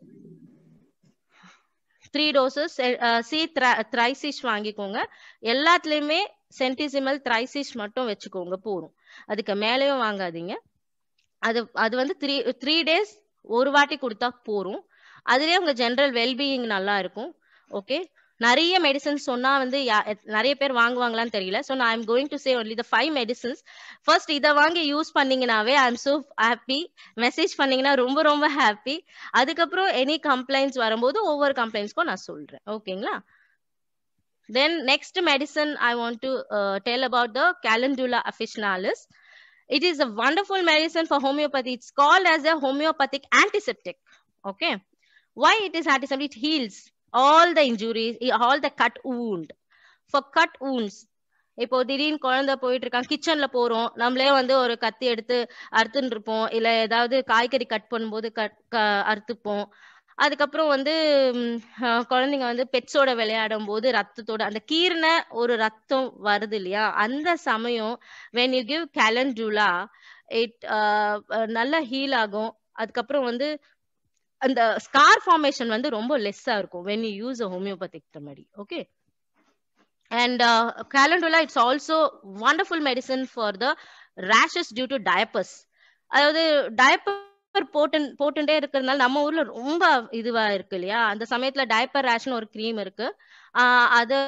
சி த்ரைசிஷ் வாங்கிக்கோங்க. எல்லாத்துலயுமே சென்டிசிமல் த்ரைசிஷ் மட்டும் வச்சுக்கோங்க போதும், அதுக்கு மேலேயும் வாங்காதீங்க. அது வந்து 3 days ஒரு வாட்டி கொடுத்தா போறோம். அதுலயே உங்க ஜெனரல் வெல்பீயிங் நல்லா இருக்கும். ஓகே, நிறைய மெடிசன்ஸ் சொன்னா வந்து நிறைய பேர் வாங்குவாங்களான்னு தெரியல. ஸோ நான் I'm going to say only the 5 medicines. First இதை வாங்கி யூஸ் பண்ணீங்கன்னாவே I am so happy. Message பண்ணீங்கன்னா ரொம்ப ரொம்ப ஹாப்பி. அதுக்கப்புறம் எனி கம்ப்ளைண்ட்ஸ் வரும்போது ஒவ்வொரு கம்ப்ளைண்ட்ஸ்க்கும் நான் சொல்றேன். ஓகேங்களா? Then next medicine I want to tell about the Calendula officinalis. It is a wonderful medicine for homeopathy. It's called as a homeopathic antiseptic. Okay, why it is antiseptic? It heals all the injuries, all the cut wound. For cut wounds, இப்போ திடீர்னு குழந்தை போயிட்டு இருக்கான், கிச்சன்ல போறோம், நம்மளே வந்து ஒரு கத்தி எடுத்து அறுத்துன்னு இருப்போம், இல்ல ஏதாவது காய்கறி கட் பண்ணும்போது அறுத்துப்போம். அதுக்கப்புறம் வந்து குழந்தைங்க வந்து பெட்ஸோட விளையாடும் போது ரத்தத்தோட அந்த கீர்ன ஒரு ரத்தம் வருது இல்லையா, அந்த சமயம் when you give calendula it நல்லா ஹீல் ஆகும். அதுக்கப்புறம் வந்து அந்த ஸ்கார் ஃபார்மேஷன் வந்து ரொம்ப லெஸ்ஸா இருக்கும் when you use a homeopathic remedy. Okay, and calendula it's also wonderful medicine for the rashes due to diapers. அதாவது டயப்பர் போட்டுட்டே இருக்கிறதுனால நம்ம ஊர்ல ரொம்ப இதுவா இருக்கு இல்லையா, அந்த சமயத்துல டயப்பர் ரேஷ்னு ஒரு கிரீம் இருக்கு, அதை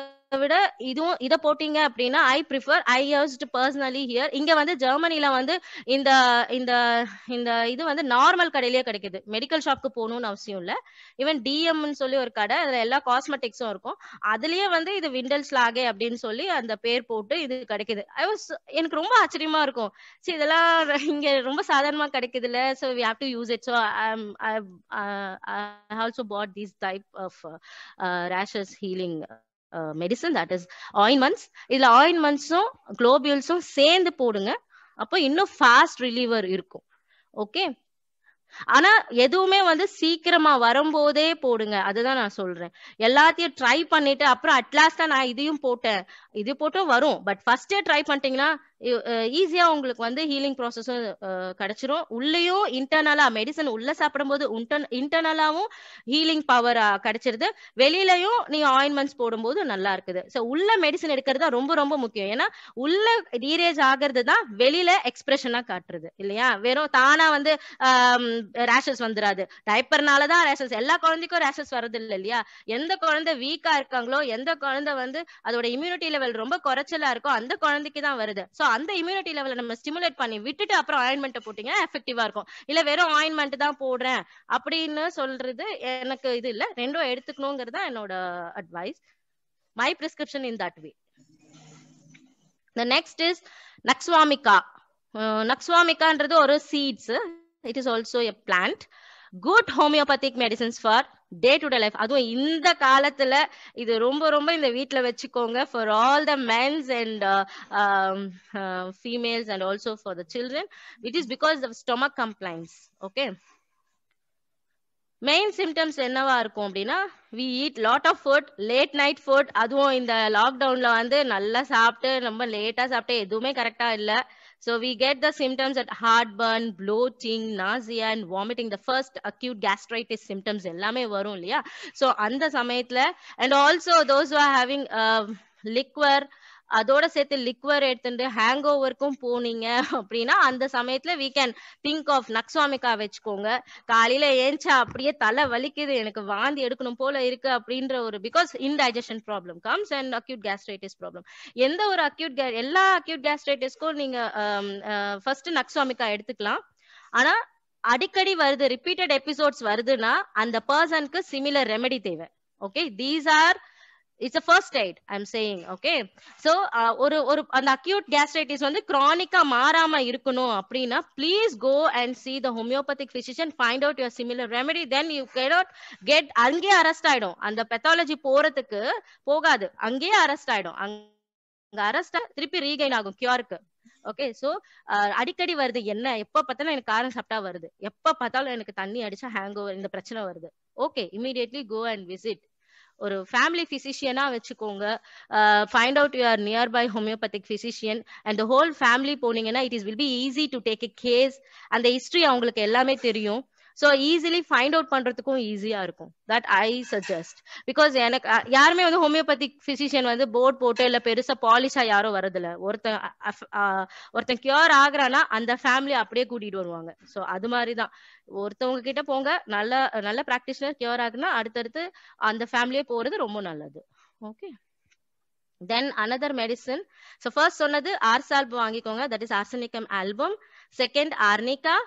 விட இதுவும் இதை போட்டீங்க அப்படின்னா I prefer, I used personally here. இங்க வந்து ஜெர்மனில வந்து இந்த இந்த இந்த இது வந்து நார்மல் கடையிலேயே கிடைக்குது, மெடிக்கல் ஷாப்க்கு போகணும்னு அவசியம் இல்லை. ஈவன் டிஎம்னு சொல்லி ஒரு கடை, அதுல எல்லா காஸ்மெட்டிக்ஸும் இருக்கும், அதுலயே வந்து இது விண்டல்ஸ்லாகே அப்படின்னு சொல்லி அந்த பேர் போட்டு இது கிடைக்குது. எனக்கு ரொம்ப ஆச்சரியமா இருக்கும், சரி இதெல்லாம் இங்க ரொம்ப சாதாரணமா கிடைக்குது இல்ல, so we have to use it. So I also bought this type of rashes healing medicine, that is ointments. இதுல ointmentsம் globules-உம் சேர்ந்து போடுங்க, அப்போ இன்னும் ஃபாஸ்ட் ரிலீவர் இருக்கும். ஓகே, ஆனா எதுவுமே வந்து சீக்கிரமா வரும்போதே போடுங்க, அதுதான் நான் சொல்றேன். எல்லாத்தையும் ட்ரை பண்ணிட்டு அப்புறம் அட்லாஸ்டா நான் இதையும் போட்டேன், இது போட்டும் வரும், பட் ஃபர்ஸ்டே ட்ரை பண்ணிட்டீங்கன்னா ஈஸியா உங்களுக்கு வந்து ஹீலிங் ப்ராசஸும் கிடைச்சிரும். உள்ளேயும் இன்டர்னலா மெடிசன் உள்ள சாப்பிடும்போது இன்டர்னலாவும் ஹீலிங் பவர் கிடைச்சிருது, வெளியிலயும் நீங்க ஆயின்மெண்ட்ஸ் போடும்போது நல்லா இருக்குது. ஸோ உள்ள மெடிசன் எடுக்கிறது ரொம்ப ரொம்ப முக்கியம். ஏன்னா உள்ள டீரேஜ் ஆகிறது தான் வெளியில எக்ஸ்பிரஷனா காட்டுறது இல்லையா, வெறும் தானா வந்து ரேஷஸ் வந்துடாது. டைப்பர்னாலதான் ரேஷஸ், எல்லா குழந்தைக்கும் ரேஷஸ் வர்றது இல்லை இல்லையா. எந்த குழந்தை வீக்கா இருக்காங்களோ, எந்த குழந்தை வந்து அதோட இம்யூனிட்டி லெவல் ரொம்ப குறைச்சலா இருக்கோ அந்த குழந்தைக்கு தான் வருது. சோ அந்த இம்யூனிட்டி லெவலை நம்ம ஸ்டிமுலேட் பண்ணி விட்டுட்டு அப்புறம் ஆயின்மெண்ட் போட்டீங்கன்னா எஃபெக்டிவா இருக்கும். இல்ல வெறும் ஆயின்மெண்ட் தான் போடுறேன் அப்படின்னு சொல்றது எனக்கு இது இல்ல, ரெண்டும் எடுத்துக்கணுங்கிறதா என்னோட advice. My prescription in that way. The next is Naxwamika. Naxwamikaன்றது ஒரு seeds, it is also a plant. Good homeopathic medicines for day to day life. அதுவும் இந்த காலத்துல இது ரொம்ப ரொம்ப இந்த வீட்டுல வச்சுக்கோங்க for all the mens and females and also for the children. It is because of stomach complaints. Okay, main symptoms என்னவா இருக்கும் அப்படின்னா, we eat lot of food, late night food. அதுவும் இந்த லாக்டவுன்ல வந்து நல்லா சாப்பிட்டு ரொம்ப லேட்டா சாப்பிட்டு எதுவுமே கரெக்டா இல்ல. So we get the symptoms at heartburn, bloating, nausea and vomiting. The first acute gastritis symptoms எல்லாமே வரும் இல்லையா? So அந்த சமயத்துல, and also those who are having liquor, அதோட சேர்த்து லிக்வர் எடுத்துட்டு ஹேங் ஓவருக்கும் போனீங்க அப்படின்னா அந்த சமயத்துல we can think of நக்ஸ்வாமிகா வச்சுக்கோங்க. காலையில ஏஞ்சா அப்படியே தலை வலிக்குது, எனக்கு வாந்தி எடுக்கணும் போல இருக்கு அப்படின்ற ஒரு, because indigestion problem comes and acute gastritis problem. எந்த ஒரு எல்லா அக்யூட் கேஸ்ட்ரைட்டிஸ்க்கும் நீங்க ஃபர்ஸ்ட் நக்ஸ்வாமிகா எடுத்துக்கலாம். ஆனா அடிக்கடி வருது, ரிப்பீட்டட் எபிசோட்ஸ் வருதுன்னா அந்த பர்சனுக்கு சிமிலர் ரெமெடி தேவை. Okay, these are, it's a first aid I'm saying. Okay, so ஒரு அந்த acute gastritis வந்து chronic-ஆ மாறாம இருக்கணும் அப்படின்னா please go and see the homeopathic physician, find out your similar remedy. Then you cannot get, அங்கே arrest ஆயிடும். அந்த பெத்தாலஜி போறதுக்கு போகாது, அங்கே அரெஸ்ட் ஆயிடும். அங்க அரெஸ்ட் திருப்பி ரீகைன் ஆகும் கியூருக்கு. ஓகே, சோ அடிக்கடி வருது, என்ன எப்ப பார்த்தாலும் எனக்கு காரம் சாப்பிட்டா வருது, எப்ப பார்த்தாலும் எனக்கு தண்ணி அடிச்சா ஹேங் ஓவர், இந்த பிரச்சனை வருது. Okay, immediately go and visit ஒரு ஃபேமிலி பிசிஷியனா வச்சுக்கோங்க. Find out your nearby homeopathic physician and the whole family போனீங்கன்னா it is will be easy to take a case. அந்த ஹிஸ்டரி அவங்களுக்கு எல்லாமே தெரியும். ஸோ ஈஸிலி ஃபைண்ட் அவுட் பண்றதுக்கும் ஈஸியா இருக்கும். That I suggest. பிகாஸ் எனக்கு யாருமே வந்து ஹோமியோபதிக் பிசிஷியன் வந்து போர்ட் போட்டு இல்ல பெருசா பாலிஷா யாரும் வரதில்ல. ஒருத்தன் கியூர் ஆகுறானா அந்த ஃபேமிலி அப்படியே கூட்டிட்டு வருவாங்க. ஸோ அது மாதிரிதான், ஒருத்தவங்க கிட்ட போங்க, நல்ல நல்ல பிராக்டிஷனர் கியூர் ஆகுனா அடுத்தடுத்து அந்த ஃபேமிலியே போறது ரொம்ப நல்லது. ஓகே, தென் another medicine. So first சொன்னது ஆர்சால்ப் வாங்கிக்கோங்க, that is arsenicum album. Second arnica.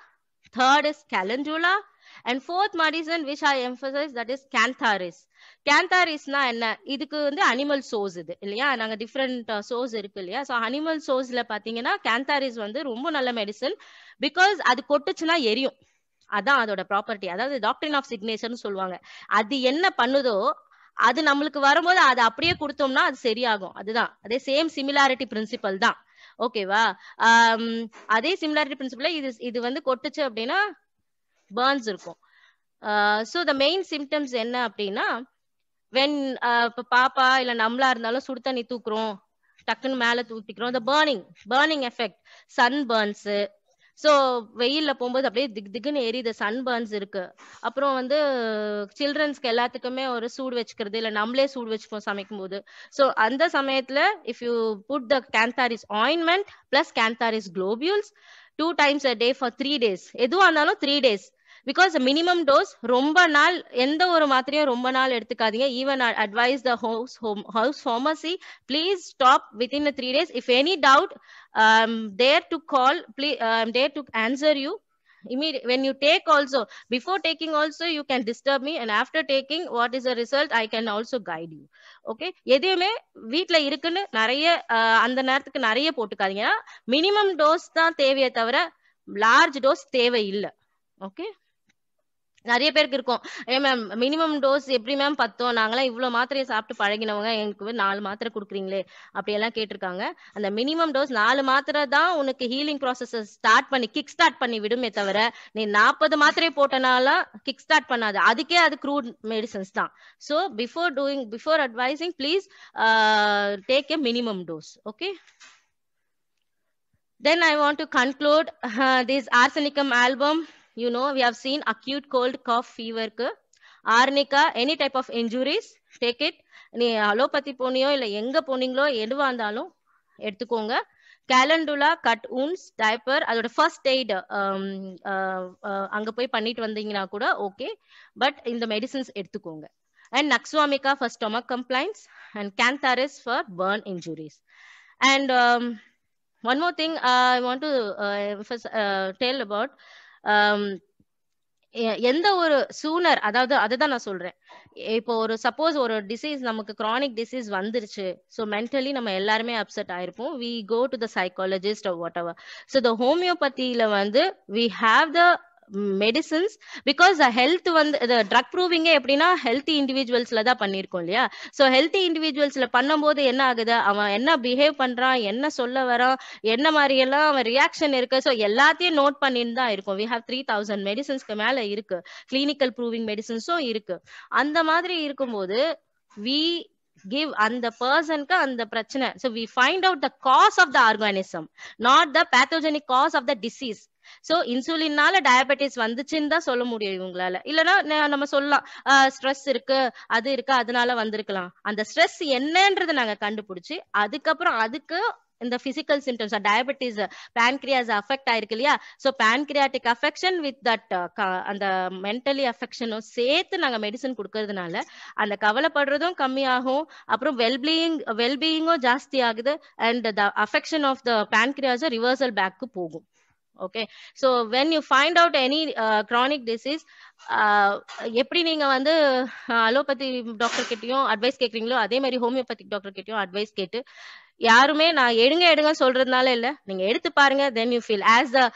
Third is calendula. And fourth medicine which I emphasize, that is cantharis. Cantharisனா என்ன? இதுக்கு வந்து அனிமல் சோர்ஸ் இது இல்லையா, நாங்க டிஃப்ரெண்ட் சோர்ஸ் இருக்கு இல்லையா. ஸோ அனிமல் சோர்ஸ்ல பாத்தீங்கன்னா கேந்தாரிஸ் வந்து ரொம்ப நல்ல மெடிசன். பிகாஸ் அது கொட்டுச்சுன்னா எரியும், அதான் அதோட ப்ராப்பர்ட்டி. அதாவது டாக்டரின் ஆஃப் சிக்னேச்சர்னு சொல்லுவாங்க. அது என்ன பண்ணுதோ அது நம்மளுக்கு வரும்போது அதை அப்படியே கொடுத்தோம்னா அது சரியாகும். அதுதான், அதே சேம் சிமிலாரிட்டி பிரின்சிபல் தான். ஓகேவா, அதே சிமிலாரிட்டி பிரின்சிபல். இது வந்து கொட்டுச்சு அப்படின்னா பர்ன்ஸ் இருக்கும். ஸோ த மெயின் சிம்டம்ஸ் என்ன அப்படின்னா, வென் இப்போ பாப்பா இல்ல நம்மளா இருந்தாலும் சுடு தண்ணி தூக்குறோம், டக்குன்னு மேல தூக்கிக்கிறோம், இந்த burning effect, sun burns. So வெயில்ல போகும்போது அப்படியே திக்குன்னு எரியுது, சன் பர்ன்ஸ் இருக்கு. அப்புறம் வந்து சில்ட்ரன்ஸ்க்கு எல்லாத்துக்குமே ஒரு சூடு வச்சுக்கிறது, இல்ல நம்மளே சூடு வச்சுப்போம் சமைக்கும் போது. ஸோ அந்த சமயத்துல if you put the cantharis ointment plus cantharis globules 2 times a day for 3 days, எதுவா இருந்தாலும் 3 days. பிகாஸ் மினிமம் டோஸ், ரொம்ப நாள் எந்த ஒரு மாத்திரையும் ரொம்ப நாள் எடுத்துக்காதீங்க. Even advice the house pharmacy, please stop within 3 days. If any doubt, dare to call, please, dare to answer you immediately. When you take also, before taking also you can disturb me, and after taking what is the result I can also guide you. Okay, எதுவுமே வீட்ல இருக்குன்னு நிறைய அந்த நேரத்துக்கு நிறைய போட்டுக்காதீங்க. Minimum dose தான் தேவையே தவிர லார்ஜ் டோஸ் தேவை இல்லை. ஓகே, நிறைய பேருக்கு இருக்கும், மேம் மினிமம் டோஸ் எப்படி மேம் பத்தோம், நாங்களாம் இவ்வளவு மாத்திரையை சாப்பிட்டு பழகினவங்க, எனக்கு 4 மாத்திரை கொடுக்குறீங்களே அப்படியெல்லாம் கேட்டிருக்காங்க. அந்த மினிமம் டோஸ் 4 மாத்திரை தான் உனக்கு ஹீலிங் ப்ராசஸ் கிக் ஸ்டார்ட் பண்ணி விடுமே தவிர நீ 40 மாத்திரை போட்டனால கிக் ஸ்டார்ட் பண்ணாது. அதுக்கே அது க்ரூட் மெடிசன்ஸ் தான். So before advising please take a minimum dose. Okay, then I want to conclude this arsenicum album. You know, we have seen acute cold, cough, fever ku arnica, any type of injuries, take it. நீ allopathy போனியோ இல்ல எங்க போனீங்களோ எதுவா இருந்தாலும் எடுத்துக்கோங்க. Calendula, cut wounds, diaper, அதோட first eight அங்க போய் பண்ணிட்டு வந்தீங்கன்னா கூட ஓகே, பட் இந்த மெடிசின்ஸ் எடுத்துக்கோங்க. And Naxwamika for stomach complaints and Cantharis for burn injuries. And one more thing I want to tell about, எந்த ஒரு சூனர், அதாவது அதுதான் நான் சொல்றேன். இப்போ ஒரு சப்போஸ் ஒரு டிசீஸ் நமக்கு கிரானிக் டிசீஸ் வந்துருச்சு, ஸோ மென்டலி நம்ம எல்லாருமே அப்செட் ஆயிருப்போம். We go to the psychologist or whatever. So the ஹோமியோபதியில வந்து we have the medicines. Because health வந்து ட்ரக் ப்ரூவிங்கே எப்படின்னா ஹெல்த்தி இண்டிவிஜுவல்ஸ்ல தான் பண்ணியிருக்கோம் இல்லையா. ஸோ ஹெல்த்தி இண்டிவிஜுவல்ஸ்ல பண்ணும்போது என்ன ஆகுது, அவன் என்ன பிஹேவ் பண்றான், என்ன சொல்ல வரான், என்ன மாதிரி எல்லாம் அவன் ரியாக்ஷன் இருக்கு, ஸோ எல்லாத்தையும் நோட் பண்ணிட்டு தான் இருக்கும். வி ஹேவ் 3000 மெடிசன்ஸ்க்கு மேல இருக்கு, கிளினிக்கல் ப்ரூவிங் மெடிசன்ஸும் இருக்கு. அந்த மாதிரி இருக்கும்போது வி give அந்த பர்சனுக்கு அந்த பிரச்சனை. So we find out the cause of the organism, not the pathogenic cause of the disease. So இன்சுலினால டயபெட்டிஸ் வந்துச்சுன்னு தான் சொல்ல முடியும் இவங்களால. இல்லைன்னா நம்ம சொல்லலாம் ஸ்ட்ரெஸ் இருக்கு, அது இருக்கு, அதனால வந்திருக்கலாம். அந்த ஸ்ட்ரெஸ் என்னன்றதை நாங்க கண்டுபிடிச்சு அதுக்கப்புறம் அதுக்கு இந்த physical symptoms diabetes pancreas affect ஆயிருக்கு இல்லையா. So pancreatic affection with that அந்த மென்டலி அஃபெக்ஷனும் சேர்த்து நாங்க மெடிசன் கொடுக்கறதுனால அந்த கவலைப்படுறதும் கம்மியாகும், அப்புறம் வெல்பீயிங்கும் ஜாஸ்தி ஆகுது, and the affection of the pancreas reversal back போகும். Okay, so when you find out any chronic disease, எப்படி நீங்க வந்து அலோபதி டாக்டர் கிட்டயும் அட்வைஸ் கேக்குறீங்களோ அதே மாதிரி ஹோமியோபதிக் டாக்டர் கிட்டயும் அட்வைஸ் கேட்டு, யாருமே நான் எடுங்க சொல்றதுனால இல்ல, நீங்க எடுத்து பாருங்க, then you feel, as the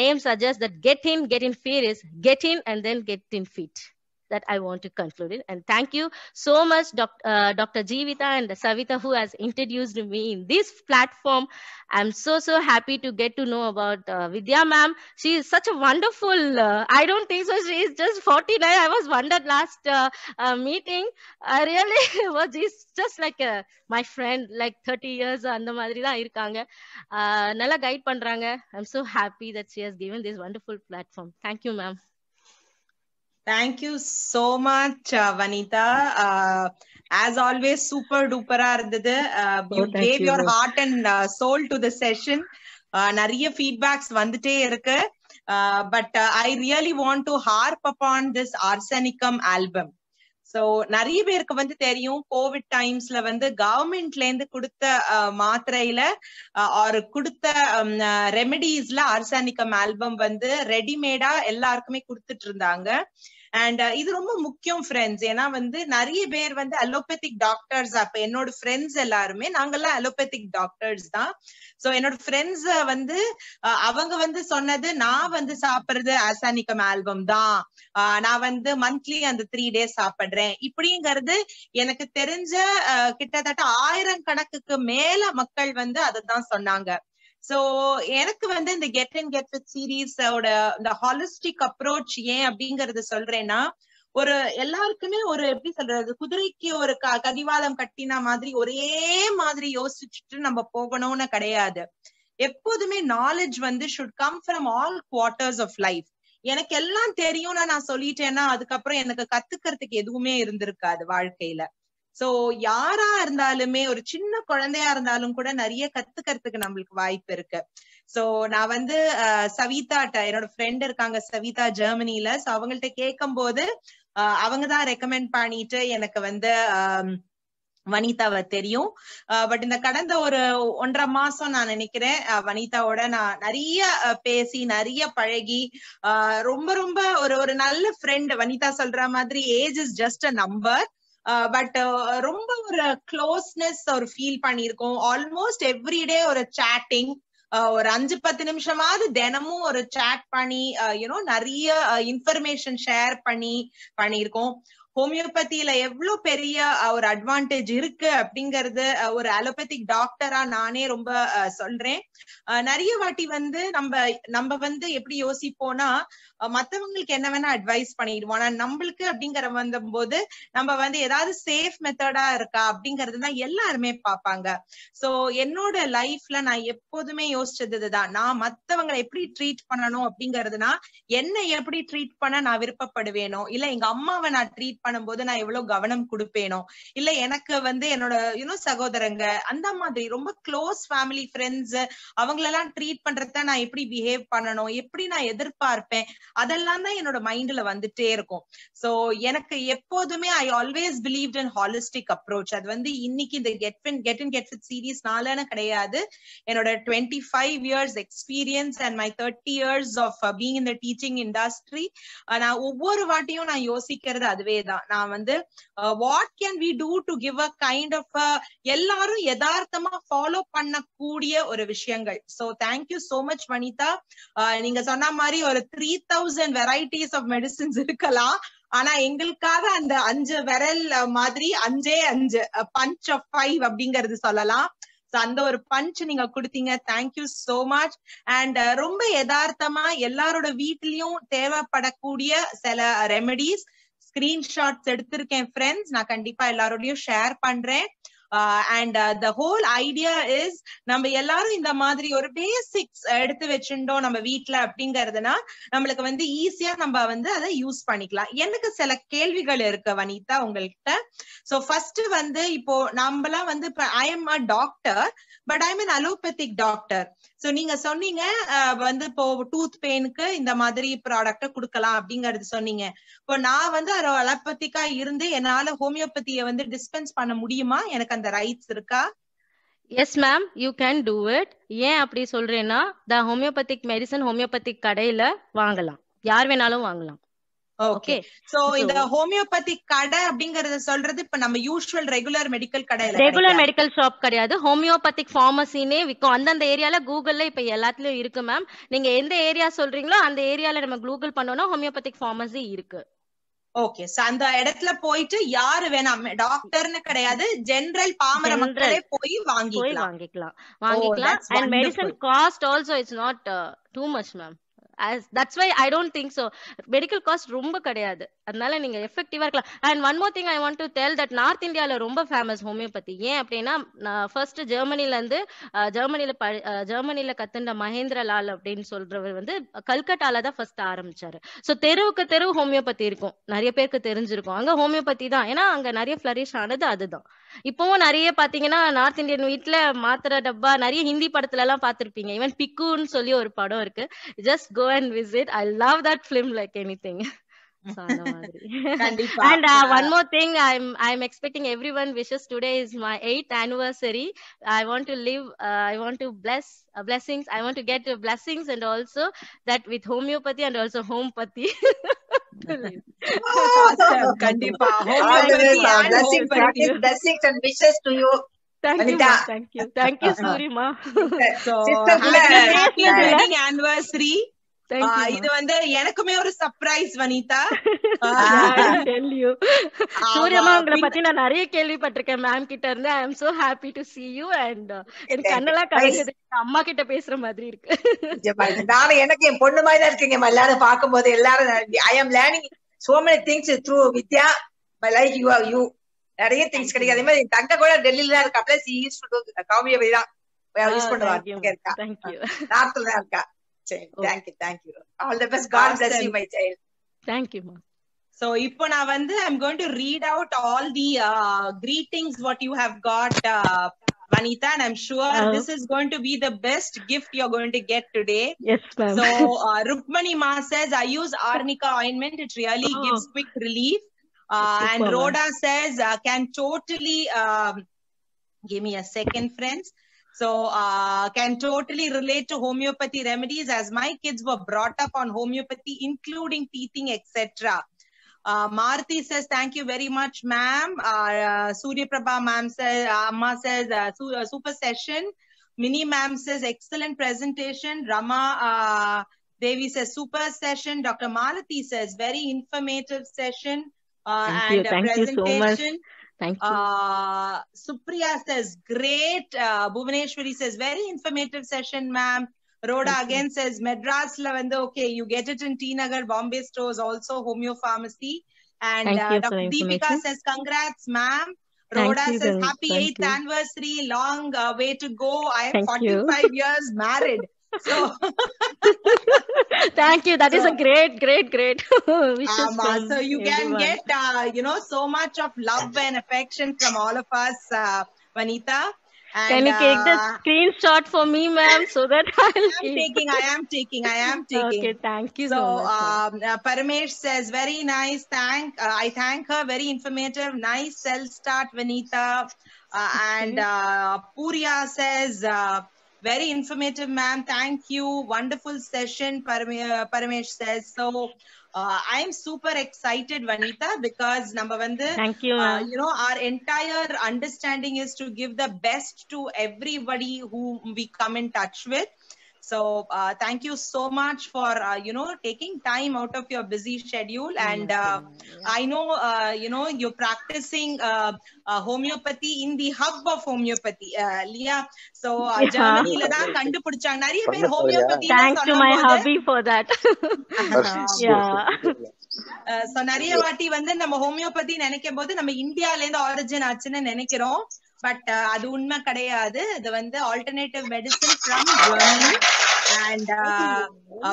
name suggests, that get in fear is get in and then get in feet. That I want to conclude it. And thank you so much, Dr. Jeevitha and Savitha, who has introduced me in this platform. I'm so happy to get to know about Vidyaa ma'am. She is such a wonderful, I don't think so she is just 49. I was wondered last meeting. I really was, she's just like my friend, like 30 years அந்த மாதிரி தான் இருக்காங்க. நல்லா guide பண்றாங்க. I'm so happy that she has given this wonderful platform. Thank you ma'am. Thank you so much, Vanitha. As always, super duper இருந்தது. You gave your heart and soul to the session. நிறைய feedbacks வந்துட்டே இருக்கு. But I really want to harp upon this Arsenicum album. So நிறைய பேருக்கு வந்து தெரியும், Covid டைம்ஸ்ல வந்து கவர்மெண்ட்ல இருந்து கொடுத்த மாத்திரையில ஒரு கொடுத்த ரெமெடிஸ்ல ஆர்சானிகம் ஆல்பம் வந்து ரெடிமேடா எல்லாருக்குமே கொடுத்துட்டு இருந்தாங்க. அண்ட் இது ரொம்ப முக்கியம் ஃப்ரெண்ட்ஸ். ஏன்னா வந்து நிறைய பேர் வந்து அலோபதிக் டாக்டர்ஸ், அப்ப என்னோட ஃப்ரெண்ட்ஸ் எல்லாருமே நாங்கெல்லாம் அலோபதிக் டாக்டர்ஸ் தான். சோ என்னோட ஃப்ரெண்ட்ஸ் வந்து அவங்க வந்து சொன்னது, நான் வந்து சாப்பிடுறது ஆர்சானிகம் ஆல்பம் தான், நான் வந்து மந்த்லி அந்த 3 days சாப்பிடுறேன் இப்படிங்கிறது எனக்கு தெரிஞ்ச கிட்டத்தட்ட 1000 கணக்குக்கு மேல மக்கள் வந்து அததான் சொன்னாங்க. சோ எனக்கு வந்து இந்த கெட் அண்ட் கெட் வித் சீரீஸோட இந்த ஹாலிஸ்டிக் அப்ரோச் ஏன் அப்படிங்கறது சொல்றேன்னா, ஒரு எல்லாருக்குமே ஒரு எப்படி சொல்றது, குதிரைக்கு ஒரு கடிவாளம் கட்டின மாதிரி ஒரே மாதிரி யோசிச்சுட்டு நம்ம போகணும்னு கிடையாது. எப்போதுமே நாலேஜ் வந்து should come from all quarters of life. எனக்கு எல்லாம் தெரியும்னு நான் சொல்லிட்டேன்னா அதுக்கப்புறம் எனக்கு கத்துக்கிறதுக்கு எதுவுமே இருந்திருக்காது வாழ்க்கையில. சோ யாரா இருந்தாலுமே, ஒரு சின்ன குழந்தையா இருந்தாலும் கூட நிறைய கத்துக்கிறதுக்கு நம்மளுக்கு வாய்ப்பு இருக்கு. சோ நான் வந்து சவிதாட்ட, என்னோட ஃப்ரெண்ட் இருக்காங்க சவிதா ஜெர்மனில, சோ அவங்கள்ட்ட கேட்கும் போது அவங்கதான் ரெக்கமெண்ட் பண்ணிட்டு எனக்கு வந்து வனிதாவை தெரியும். பட் இந்த கடந்த ஒரு 1.5 மாசம் நான் நினைக்கிறேன் வனிதாவோட நான் நிறைய பேசி நிறைய பழகி ரொம்ப ரொம்ப ஒரு நல்ல ஃப்ரெண்ட். வனிதா சொல்ற மாதிரி age is just a number, but ரொம்ப ஒரு க்ளோஸ்னஸ் ஒரு ஃபீல் பண்ணிருக்கோம். ஆல்மோஸ்ட் எவ்ரிடே ஒரு சாட்டிங், ஒரு 5-10 நிமிஷமாவது தினமும் ஒரு சாட் பண்ணி நிறைய இன்ஃபர்மேஷன் ஷேர் பண்ணிருக்கோம். ஹோமியோபதியில எவ்வளவு பெரிய ஒரு அட்வான்டேஜ் இருக்கு அப்படிங்கறது ஒரு அலோபதிக் டாக்டரா நானே ரொம்ப சொல்றேன். நிறைய வாட்டி வந்து நம்ம வந்து எப்படி யோசிப்போம்னா, மத்தவங்களுக்கு என்ன வேணா அட்வைஸ் பண்ணிடுவோம், ஆனா நம்மளுக்கு அப்படிங்கிற வந்த போது நம்ம வந்து ஏதாவது சேஃப் மெத்தடா இருக்கா அப்படிங்கறதுதான் எல்லாருமே பாப்பாங்க. சோ என்னோட லைஃப்ல நான் எப்போதுமே யோசிச்சதுதான், நான் மத்தவங்களை எப்படி ட்ரீட் பண்ணணும் அப்படிங்கறதுனா, என்ன எப்படி ட்ரீட் பண்ண நான் விருப்பப்படுவேனோ, இல்ல எங்க அம்மாவை நான் ட்ரீட் பண்ணும்போது நான் எவ்வளவு கவனம் கொடுப்பேனோ, இல்ல எனக்கு வந்து என்னோட சகோதரங்க அந்த மாதிரி ரொம்ப க்ளோஸ் ஃபேமிலி ஃப்ரெண்ட்ஸ் அவங்களெல்லாம் ட்ரீட் பண்றத நான் எப்படி பிஹேவ் பண்ணணும், எப்படி நான் எதிர்பார்ப்பேன், அதெல்லாம் தான் என்னோட மைண்ட்ல வந்துட்டே இருக்கும். சோ எனக்கு எப்போதுமே I always believed in holistic approach. அது வந்து இன்னைக்கு இந்த கெட் வித் சீரீஸ்னாலன்னு கிடையாது, என்னோட 25 years experience and my 30 years of being in the teaching industry, நான் ஒவ்வொரு வாட்டியும் நான் யோசிக்கிறது அதுவே தான். தான். நான் வந்து what can we do to give a kind of எல்லாரும் யதார்த்தமா ஃபாலோ பண்ணக்கூடிய ஒரு விஷயங்கள். So thank you so much Vanitha. நீங்க சொன்ன மாதிரி ஒரு 3000 varieties of medicines இருக்கலாம். ஆனா எங்களுக்காக அந்த 5 விரல் மாதிரி 5 punch of 5 அப்படிங்கறது சொல்லலாம். அந்த ஒரு பஞ்ச் நீங்க கொடுத்தீங்க. Thank you so much. அண்ட் ரொம்ப யதார்த்தமா எல்லாரோட வீட்லயும் தேவைப்படக்கூடிய சில ரெமெடிஸ் ஸ்கிரீன்ஷாட்ஸ் எடுத்திருக்கேன் ஃப்ரெண்ட்ஸ். நான் கண்டிப்பா எல்லாரோடையும் ஷேர் பண்றேன். And the whole idea is நம்ம எல்லாரும் இந்த மாதிரி ஒரு பேசிக்ஸ் எடுத்து வச்சுட்டோம் நம்ம வீட்டுல அப்படிங்கறதுனா நம்மளுக்கு வந்து ஈஸியா நம்ம வந்து அதை யூஸ் பண்ணிக்கலாம். எனக்கு சில கேள்விகள் இருக்கு வனிதா உங்கள்கிட்ட. சோ ஃபர்ஸ்ட் வந்து இப்போ நம்மலாம் வந்து இப்ப I am a doctor but I am an allopathic doctor. So நீங்க சொன்னீங்க வந்து இப்போ டூத் பெயினுக்கு இந்த மாதிரி ப்ராடக்ட கொடுக்கலாம் அப்படிங்கறது சொன்னீங்க. இப்போ நான் வந்து அலோபதிக்கா இருந்து என்னால ஹோமியோபதியை வந்து டிஸ்பென்ஸ் பண்ண முடியுமா? எனக்கு அந்த ரைட்ஸ் இருக்கா? Yes ma'am, you can do it. ஏன் அப்படி சொல்றேன்னா, த ஹோமியோபதிக் மெடிசன் ஹோமியோபதிக் கடையில வாங்கலாம், யார் வேணாலும் வாங்கலாம். ஓகே. சோ இந்த ஹோமியோபதிக் கடை அப்படிங்கறத சொல்றது இப்ப நம்ம யூசுவல் ரெகுலர் மெடிக்கல் கடையில ரெகுலர் மெடிக்கல் ஷாப் கிடையாது, ஹோமியோபதிக் ஃபார்மசினே விற்கும். அந்தந்த ஏரியால கூகுள்ல இப்ப எல்லாத்துலயும் இருக்கு மேம். நீங்க எந்த ஏரியா சொல்றீங்களோ அந்த ஏரியால நம்ம கூகுள் பண்ணோம்னா ஹோமியோபதிக் ஃபார்மசி இருக்கு. ஓகே. சோ அந்த இடத்துல போயிட்டு யாரு வேணாம், டாக்டர்னு கிடையாது, ஜெனரல் பாமர மக்களே போய் வாங்கிக்கலாம். And medicine cost also is not too much ma'am. That's why I don't think so. Medical cost ரொம்ப கிடையாது, அதனால நீங்க எஃபெக்டிவா இருக்கலாம். And one more thing I want to tell that north இந்தியால ரொம்ப ஃபேமஸ் ஹோமியோபதி. ஏன் அப்படின்னா, ஃபர்ஸ்ட் ஜெர்மனில இருந்து ஜெர்மனில கத்துண்ட மகேந்திர லால் அப்படின்னு சொல்றவர் வந்து கல்கட்டால தான் ஃபர்ஸ்ட் ஆரம்பிச்சாரு. சோ தெருவுக்கு தெருவு ஹோமியோபதி இருக்கும், நிறைய பேருக்கு தெரிஞ்சிருக்கும். அங்க ஹோமியோபதி தான், ஏன்னா அங்க நிறைய ஃபிளரிஷ் ஆனது அதுதான். இப்பவும் நிறைய பாத்தீங்கன்னா நார்த் இந்தியன் வீட்டுல மாத்திரை டப்பா நிறைய ஹிந்தி படத்துல எல்லாம் பாத்திருப்பீங்க. ஈவன் பிக்குன்னு சொல்லி ஒரு படம் இருக்கு, just go and visit. I love that film like anything. And one more thing, I'm expecting everyone wishes. Today is my 8th anniversary. I want to live, I want to bless blessings, I want to get blessings, and also that with homeopathy and also homeopathy. கண்டிப்பா blessings and wishes to you. Thank you Surima. So happy wedding anniversary. இது வந்து எனக்குமே ஒரு surprise Vanitha. சூரியமா உங்களை பத்தி நான் நிறைய கேள்விப்பட்டிருக்கேன் மேம் கிட்ட இருந்து. I am so happy to see you and எனக்கு கண்ணெல்லாம் கலங்குது, அம்மா கிட்ட பேசுற மாதிரி இருக்கு. நானும் எனக்கு என் பொண்ணு மாதிரி தான் இருக்கீங்க எல்லாரும் பார்க்கும்போது. எல்லாரும் I am learning so many things through Vidyaa. But like you நிறைய திங்ஸ் கிடைக்கும். அதே மாதிரி தங்க கூட டெல்லியில தான் இருக்கா, பிளஸ் யூஸ் டு ஹோமியோபதி தான் யூஸ் பண்ணுவாங்க. நார்த்ல தான் இருக்கா. Thank you. All the best. God bless you, my child. Thank you, ma'am. So ipo na vandu I'm going to read out all the greetings what you have got, Vanitha, and I'm sure this is going to be the best gift you're going to get today. Yes ma'am. So Rukmani ma says I use arnica ointment, it really gives quick relief. And Rhoda says can totally give me a second friends. So can totally relate to homeopathy remedies as my kids were brought up on homeopathy including teething etc. Maruti says thank you very much ma'am. Surya Prabha ma'am says amma says super session. Mini ma'am says excellent presentation. Rama Devi says super session. Dr. Maruti says very informative session and presentation. Thank you. Supriya says great. Bhuvaneshwari says very informative session ma'am. Rhoda again says Madras la vandu okay, you get it in T Nagar, Bombay stores, also homeo pharmacy. And Dr. Deepika says congrats ma'am. Rhoda says happy 8th anniversary, long way to go. I am 45 years married. So thank you, that is a great wishes. So you can get so much of love and affection from all of us, Vanitha. And, can you take the screenshot for me ma'am so that I am taking. Okay, thank you so much. Paramesh says very nice, I thank her, very informative, nice self start Vanitha. And Purya says Very informative, ma'am. Thank you. Wonderful session, Paramesh says. So I am super excited, Vanitha, because number one, Thank you, ma'am. our entire understanding is to give the best to everybody who we come in touch with. So thank you so much for taking time out of your busy schedule. And I know you're practicing homeopathy in the hub of homeopathy, Leah. So Germany la da kandupidichanga nariya per homeopathy. Thanks to my hubby for that. Yeah. So nariya vaati வந்து நம்ம homeopathy நினைக்கும் போது நம்ம இந்தியால இருந்து origin ஆச்சுன்னு நினைக்கிறோம். But அது உண்மை கிடையாது. இது வந்து alternative medicine from Germany. And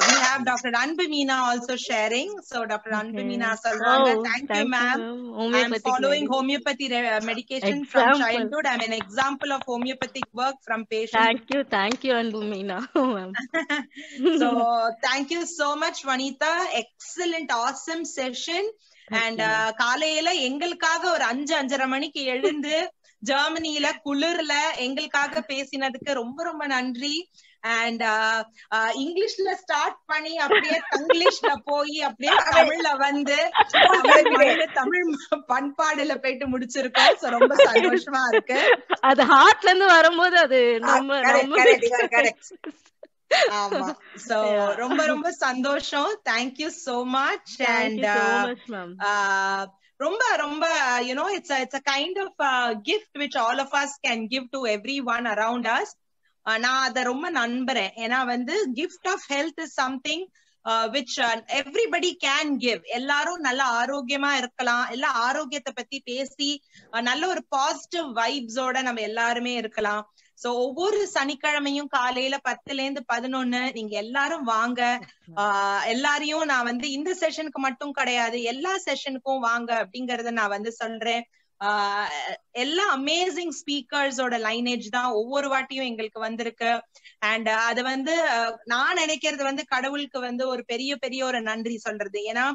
we have Dr. Anbumina also sharing. So Dr. Anbumina Salvanga, thank you, ma'am. I'm following homeopathy medication from childhood. I'm an example of homeopathic work from patients. Thank you, Anbumina. So thank you so much, Vanitha. Excellent, awesome session. And காலையில எங்களுக்காக ஒரு 5:30 மணிக்கு எழுந்து ஜெர்மனில குளிர்ல எங்களுக்காக பேசினதுக்கு ரொம்ப ரொம்ப நன்றி. And இங்கிலீஷ்ல ஸ்டார்ட் பண்ணி அப்படியே தங்கிலீஷ்ல போய் அப்படியே தமிழ்ல வந்து தமிழ் பண்பாடுல போயிட்டு முடிச்சிருக்கோம். சோ ரொம்ப சந்தோஷமா இருக்கு. அது ஹார்ட்ல இருந்து வரும்போது அது ஆமா. சோ ரொம்ப ரொம்ப சந்தோஷம். Thank you so much. And ரொம்ப ரொம்ப it's a kind of gift which all of us can give to everyone around us. நான் அத ரொம்ப நம்புறேன். ஏன்னா வந்து gift of health is something which everybody can give. எல்லாரும் நல்ல ஆரோக்கியமா இருக்கலாம். எல்லா ஆரோக்கியத்தை பத்தி பேசி நல்ல ஒரு பாசிட்டிவ் வைப்ஸோட நம்ம எல்லாருமே இருக்கலாம். சோ ஒவ்வொரு சனிக்கிழமையும் காலையில 10-11 நீங்க எல்லாரும் வாங்க. எல்லாரையும் நான் வந்து இந்த செஷனுக்கு மட்டும் கிடையாது, எல்லா செஷனுக்கும் வாங்க அப்படிங்கறத நான் வந்து சொல்றேன். எல்லா அமேசிங் ஸ்பீக்கர்ஸோட லைனேஜ் தான் ஒவ்வொரு வாட்டியும் எங்களுக்கு வந்திருக்கு. அண்ட் அது வந்து நான் நினைக்கிறது வந்து கடவுளுக்கு வந்து ஒரு பெரிய ஒரு நன்றி சொல்றது. ஏன்னா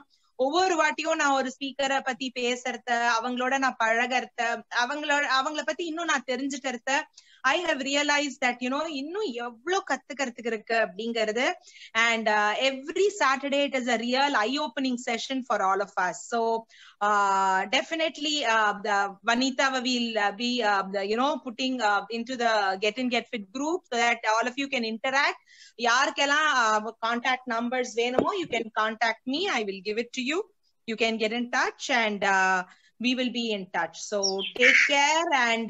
ஒவ்வொரு வாட்டியும் நான் ஒரு ஸ்பீக்கரை பத்தி பேசுறத, அவங்களோட நான் பழகறத, அவங்கள பத்தி இன்னும் நான் தெரிஞ்சுக்கிறத, I have realized that இன்னும் எவ்வளவு கத்துக்கிறதுக்கு இருக்கு அப்படிங்கிறது. And every Saturday it is a real eye-opening session for all of us. So definitely Vanitha will be putting into the Get Fit group so that all of you can interact. யாருக்கெல்லாம் contact numbers வேணுமோ you can contact me. I will give it to you. You can get in touch and we will be in touch. So take care. And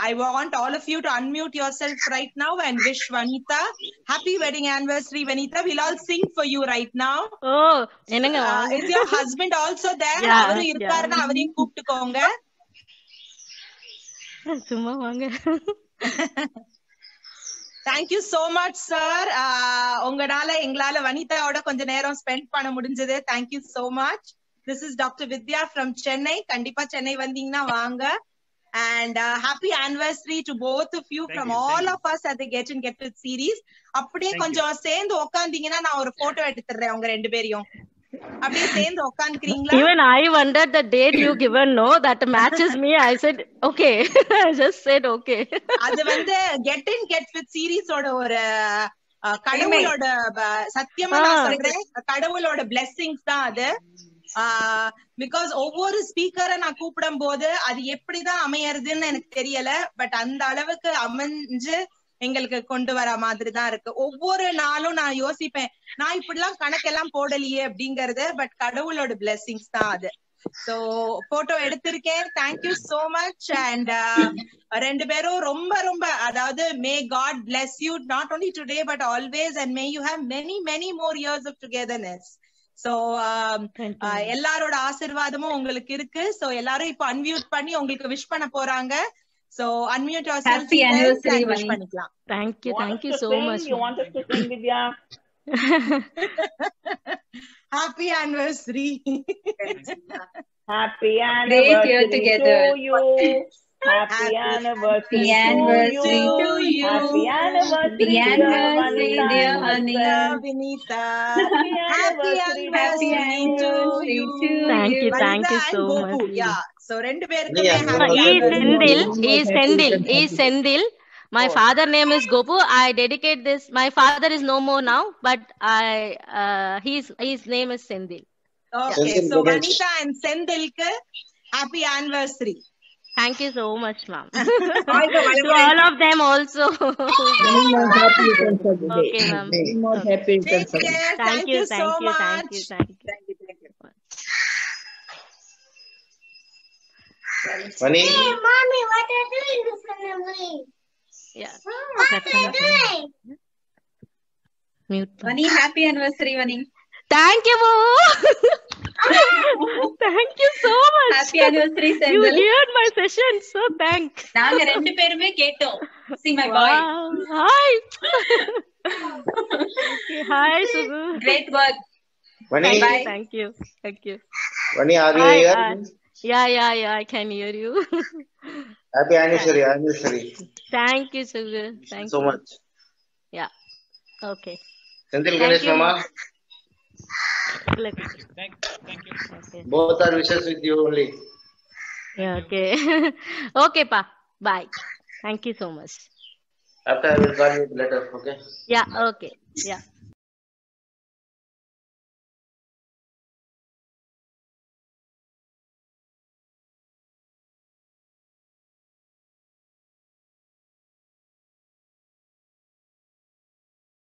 I want all of you to unmute yourself right now and wish Vanitha happy wedding anniversary. Vanitha, we'll all sing for you right now. Oh, is your husband also there? அவரு இருக்காருன்னா அவரையும் கூப்பிட்டுக்கோங்க. சும்மா வாங்க. Thank you so much, sir. உங்களால எங்களால வனிதாவோட கொஞ்ச நேரம் spend பண்ண முடிஞ்சது. Thank you so much. This is Dr. Vidyaa from Chennai. கண்டிப்பா சென்னை வந்தீங்கன்னா வாங்க. And happy anniversary to both of you from all of us at the Get Fit series. அப்படியே கொஞ்சம் சேர்ந்து உட்கார்ந்தீங்கன்னா நான் ஒரு போட்டோ எடுத்துறேன் உங்க ரெண்டு பேரையும். அப்படியே சேர்ந்து உட்கார்ந்துக்கிறீங்களா? Even I wondered the date you given, no, that matches me. I said okay. I just said okay. அது வந்து Get Fit series ஓட ஒரு கடவுளோட சத்தியமா நான் சொல்றேன், கடவுளோட blessings தான் அது. பிகாஸ் ஒவ்வொரு ஸ்பீக்கரை நான் கூப்பிடும் போது அது எப்படிதான் அமையறதுன்னு எனக்கு தெரியல. பட் அந்த அளவுக்கு அமைஞ்சு எங்களுக்கு கொண்டு வர மாதிரி தான் இருக்கு. ஒவ்வொரு நாளும் நான் யோசிப்பேன், நான் இப்படிலாம் கணக்கெல்லாம் போடலையே அப்படிங்கறது. பட் கடவுளோட பிளெஸிங்ஸ் தான் அது. சோ போட்டோ எடுத்திருக்கேன். Thank you so much. அண்ட் ரெண்டு பேரும் ரொம்ப ரொம்ப அதாவது may God bless you not only today but always and may you have many more years of togetherness. So எல்லாரோட ஆசீர்வாதமும் உங்களுக்கு இருக்கு. சோ எல்லாரும் இப்ப அன்மியூட் பண்ணி உங்களுக்கு விஷ் பண்ண போறாங்க. So unmute yourself. Happy anniversary, wish பண்ணிக்கலாம். Thank you so much. You want us to sing, Vidya? Happy anniversary. Happy anniversary to you. Happy anniversary to you. Happy anniversary, dear honey. Vanitha. Happy anniversary to you. Thank you so much. Yeah. So ரெண்டு பேருக்குமே he is Sendil. My father name is Gopu. I dedicate this. My father is no more now, but his name is Sendil. Okay, so Vanitha and Sendilke, happy anniversary. Thank you so much, ma'am. Also, To all of them also. Many more happy returns of the day. Okay, ma'am. Many more Okay. happy Take returns of the day. care. Thank you, so thank you, much. thank you, thank you. Thank you, thank you. Vani, Mommy, what are you doing this assembly? Yeah. What are you doing? Mute. Vani, happy anniversary, Vani. Thank you, Boo. Thank you so much. Happy anniversary, You Sendil. heard my session, so thanks. நாங்க ரெண்டு பேருமே கேட்டோம். See my boy. Wow. Hi. Okay. Hi, Sugu. Great work. Vani, Bye. Thank you. Thank you. Vani, are you Hi. here? Yeah. I can hear you. Happy anniversary. Thank you, Sugu. Thank So you. much. Yeah. Okay. Senthil Thank Ganesh you, Mama, Thank you. Okay. both are wishes with you only. Yeah, okay. Okay, Pa. Bye. Thank you so much. After I will call you later, okay? Yeah, okay. Yeah.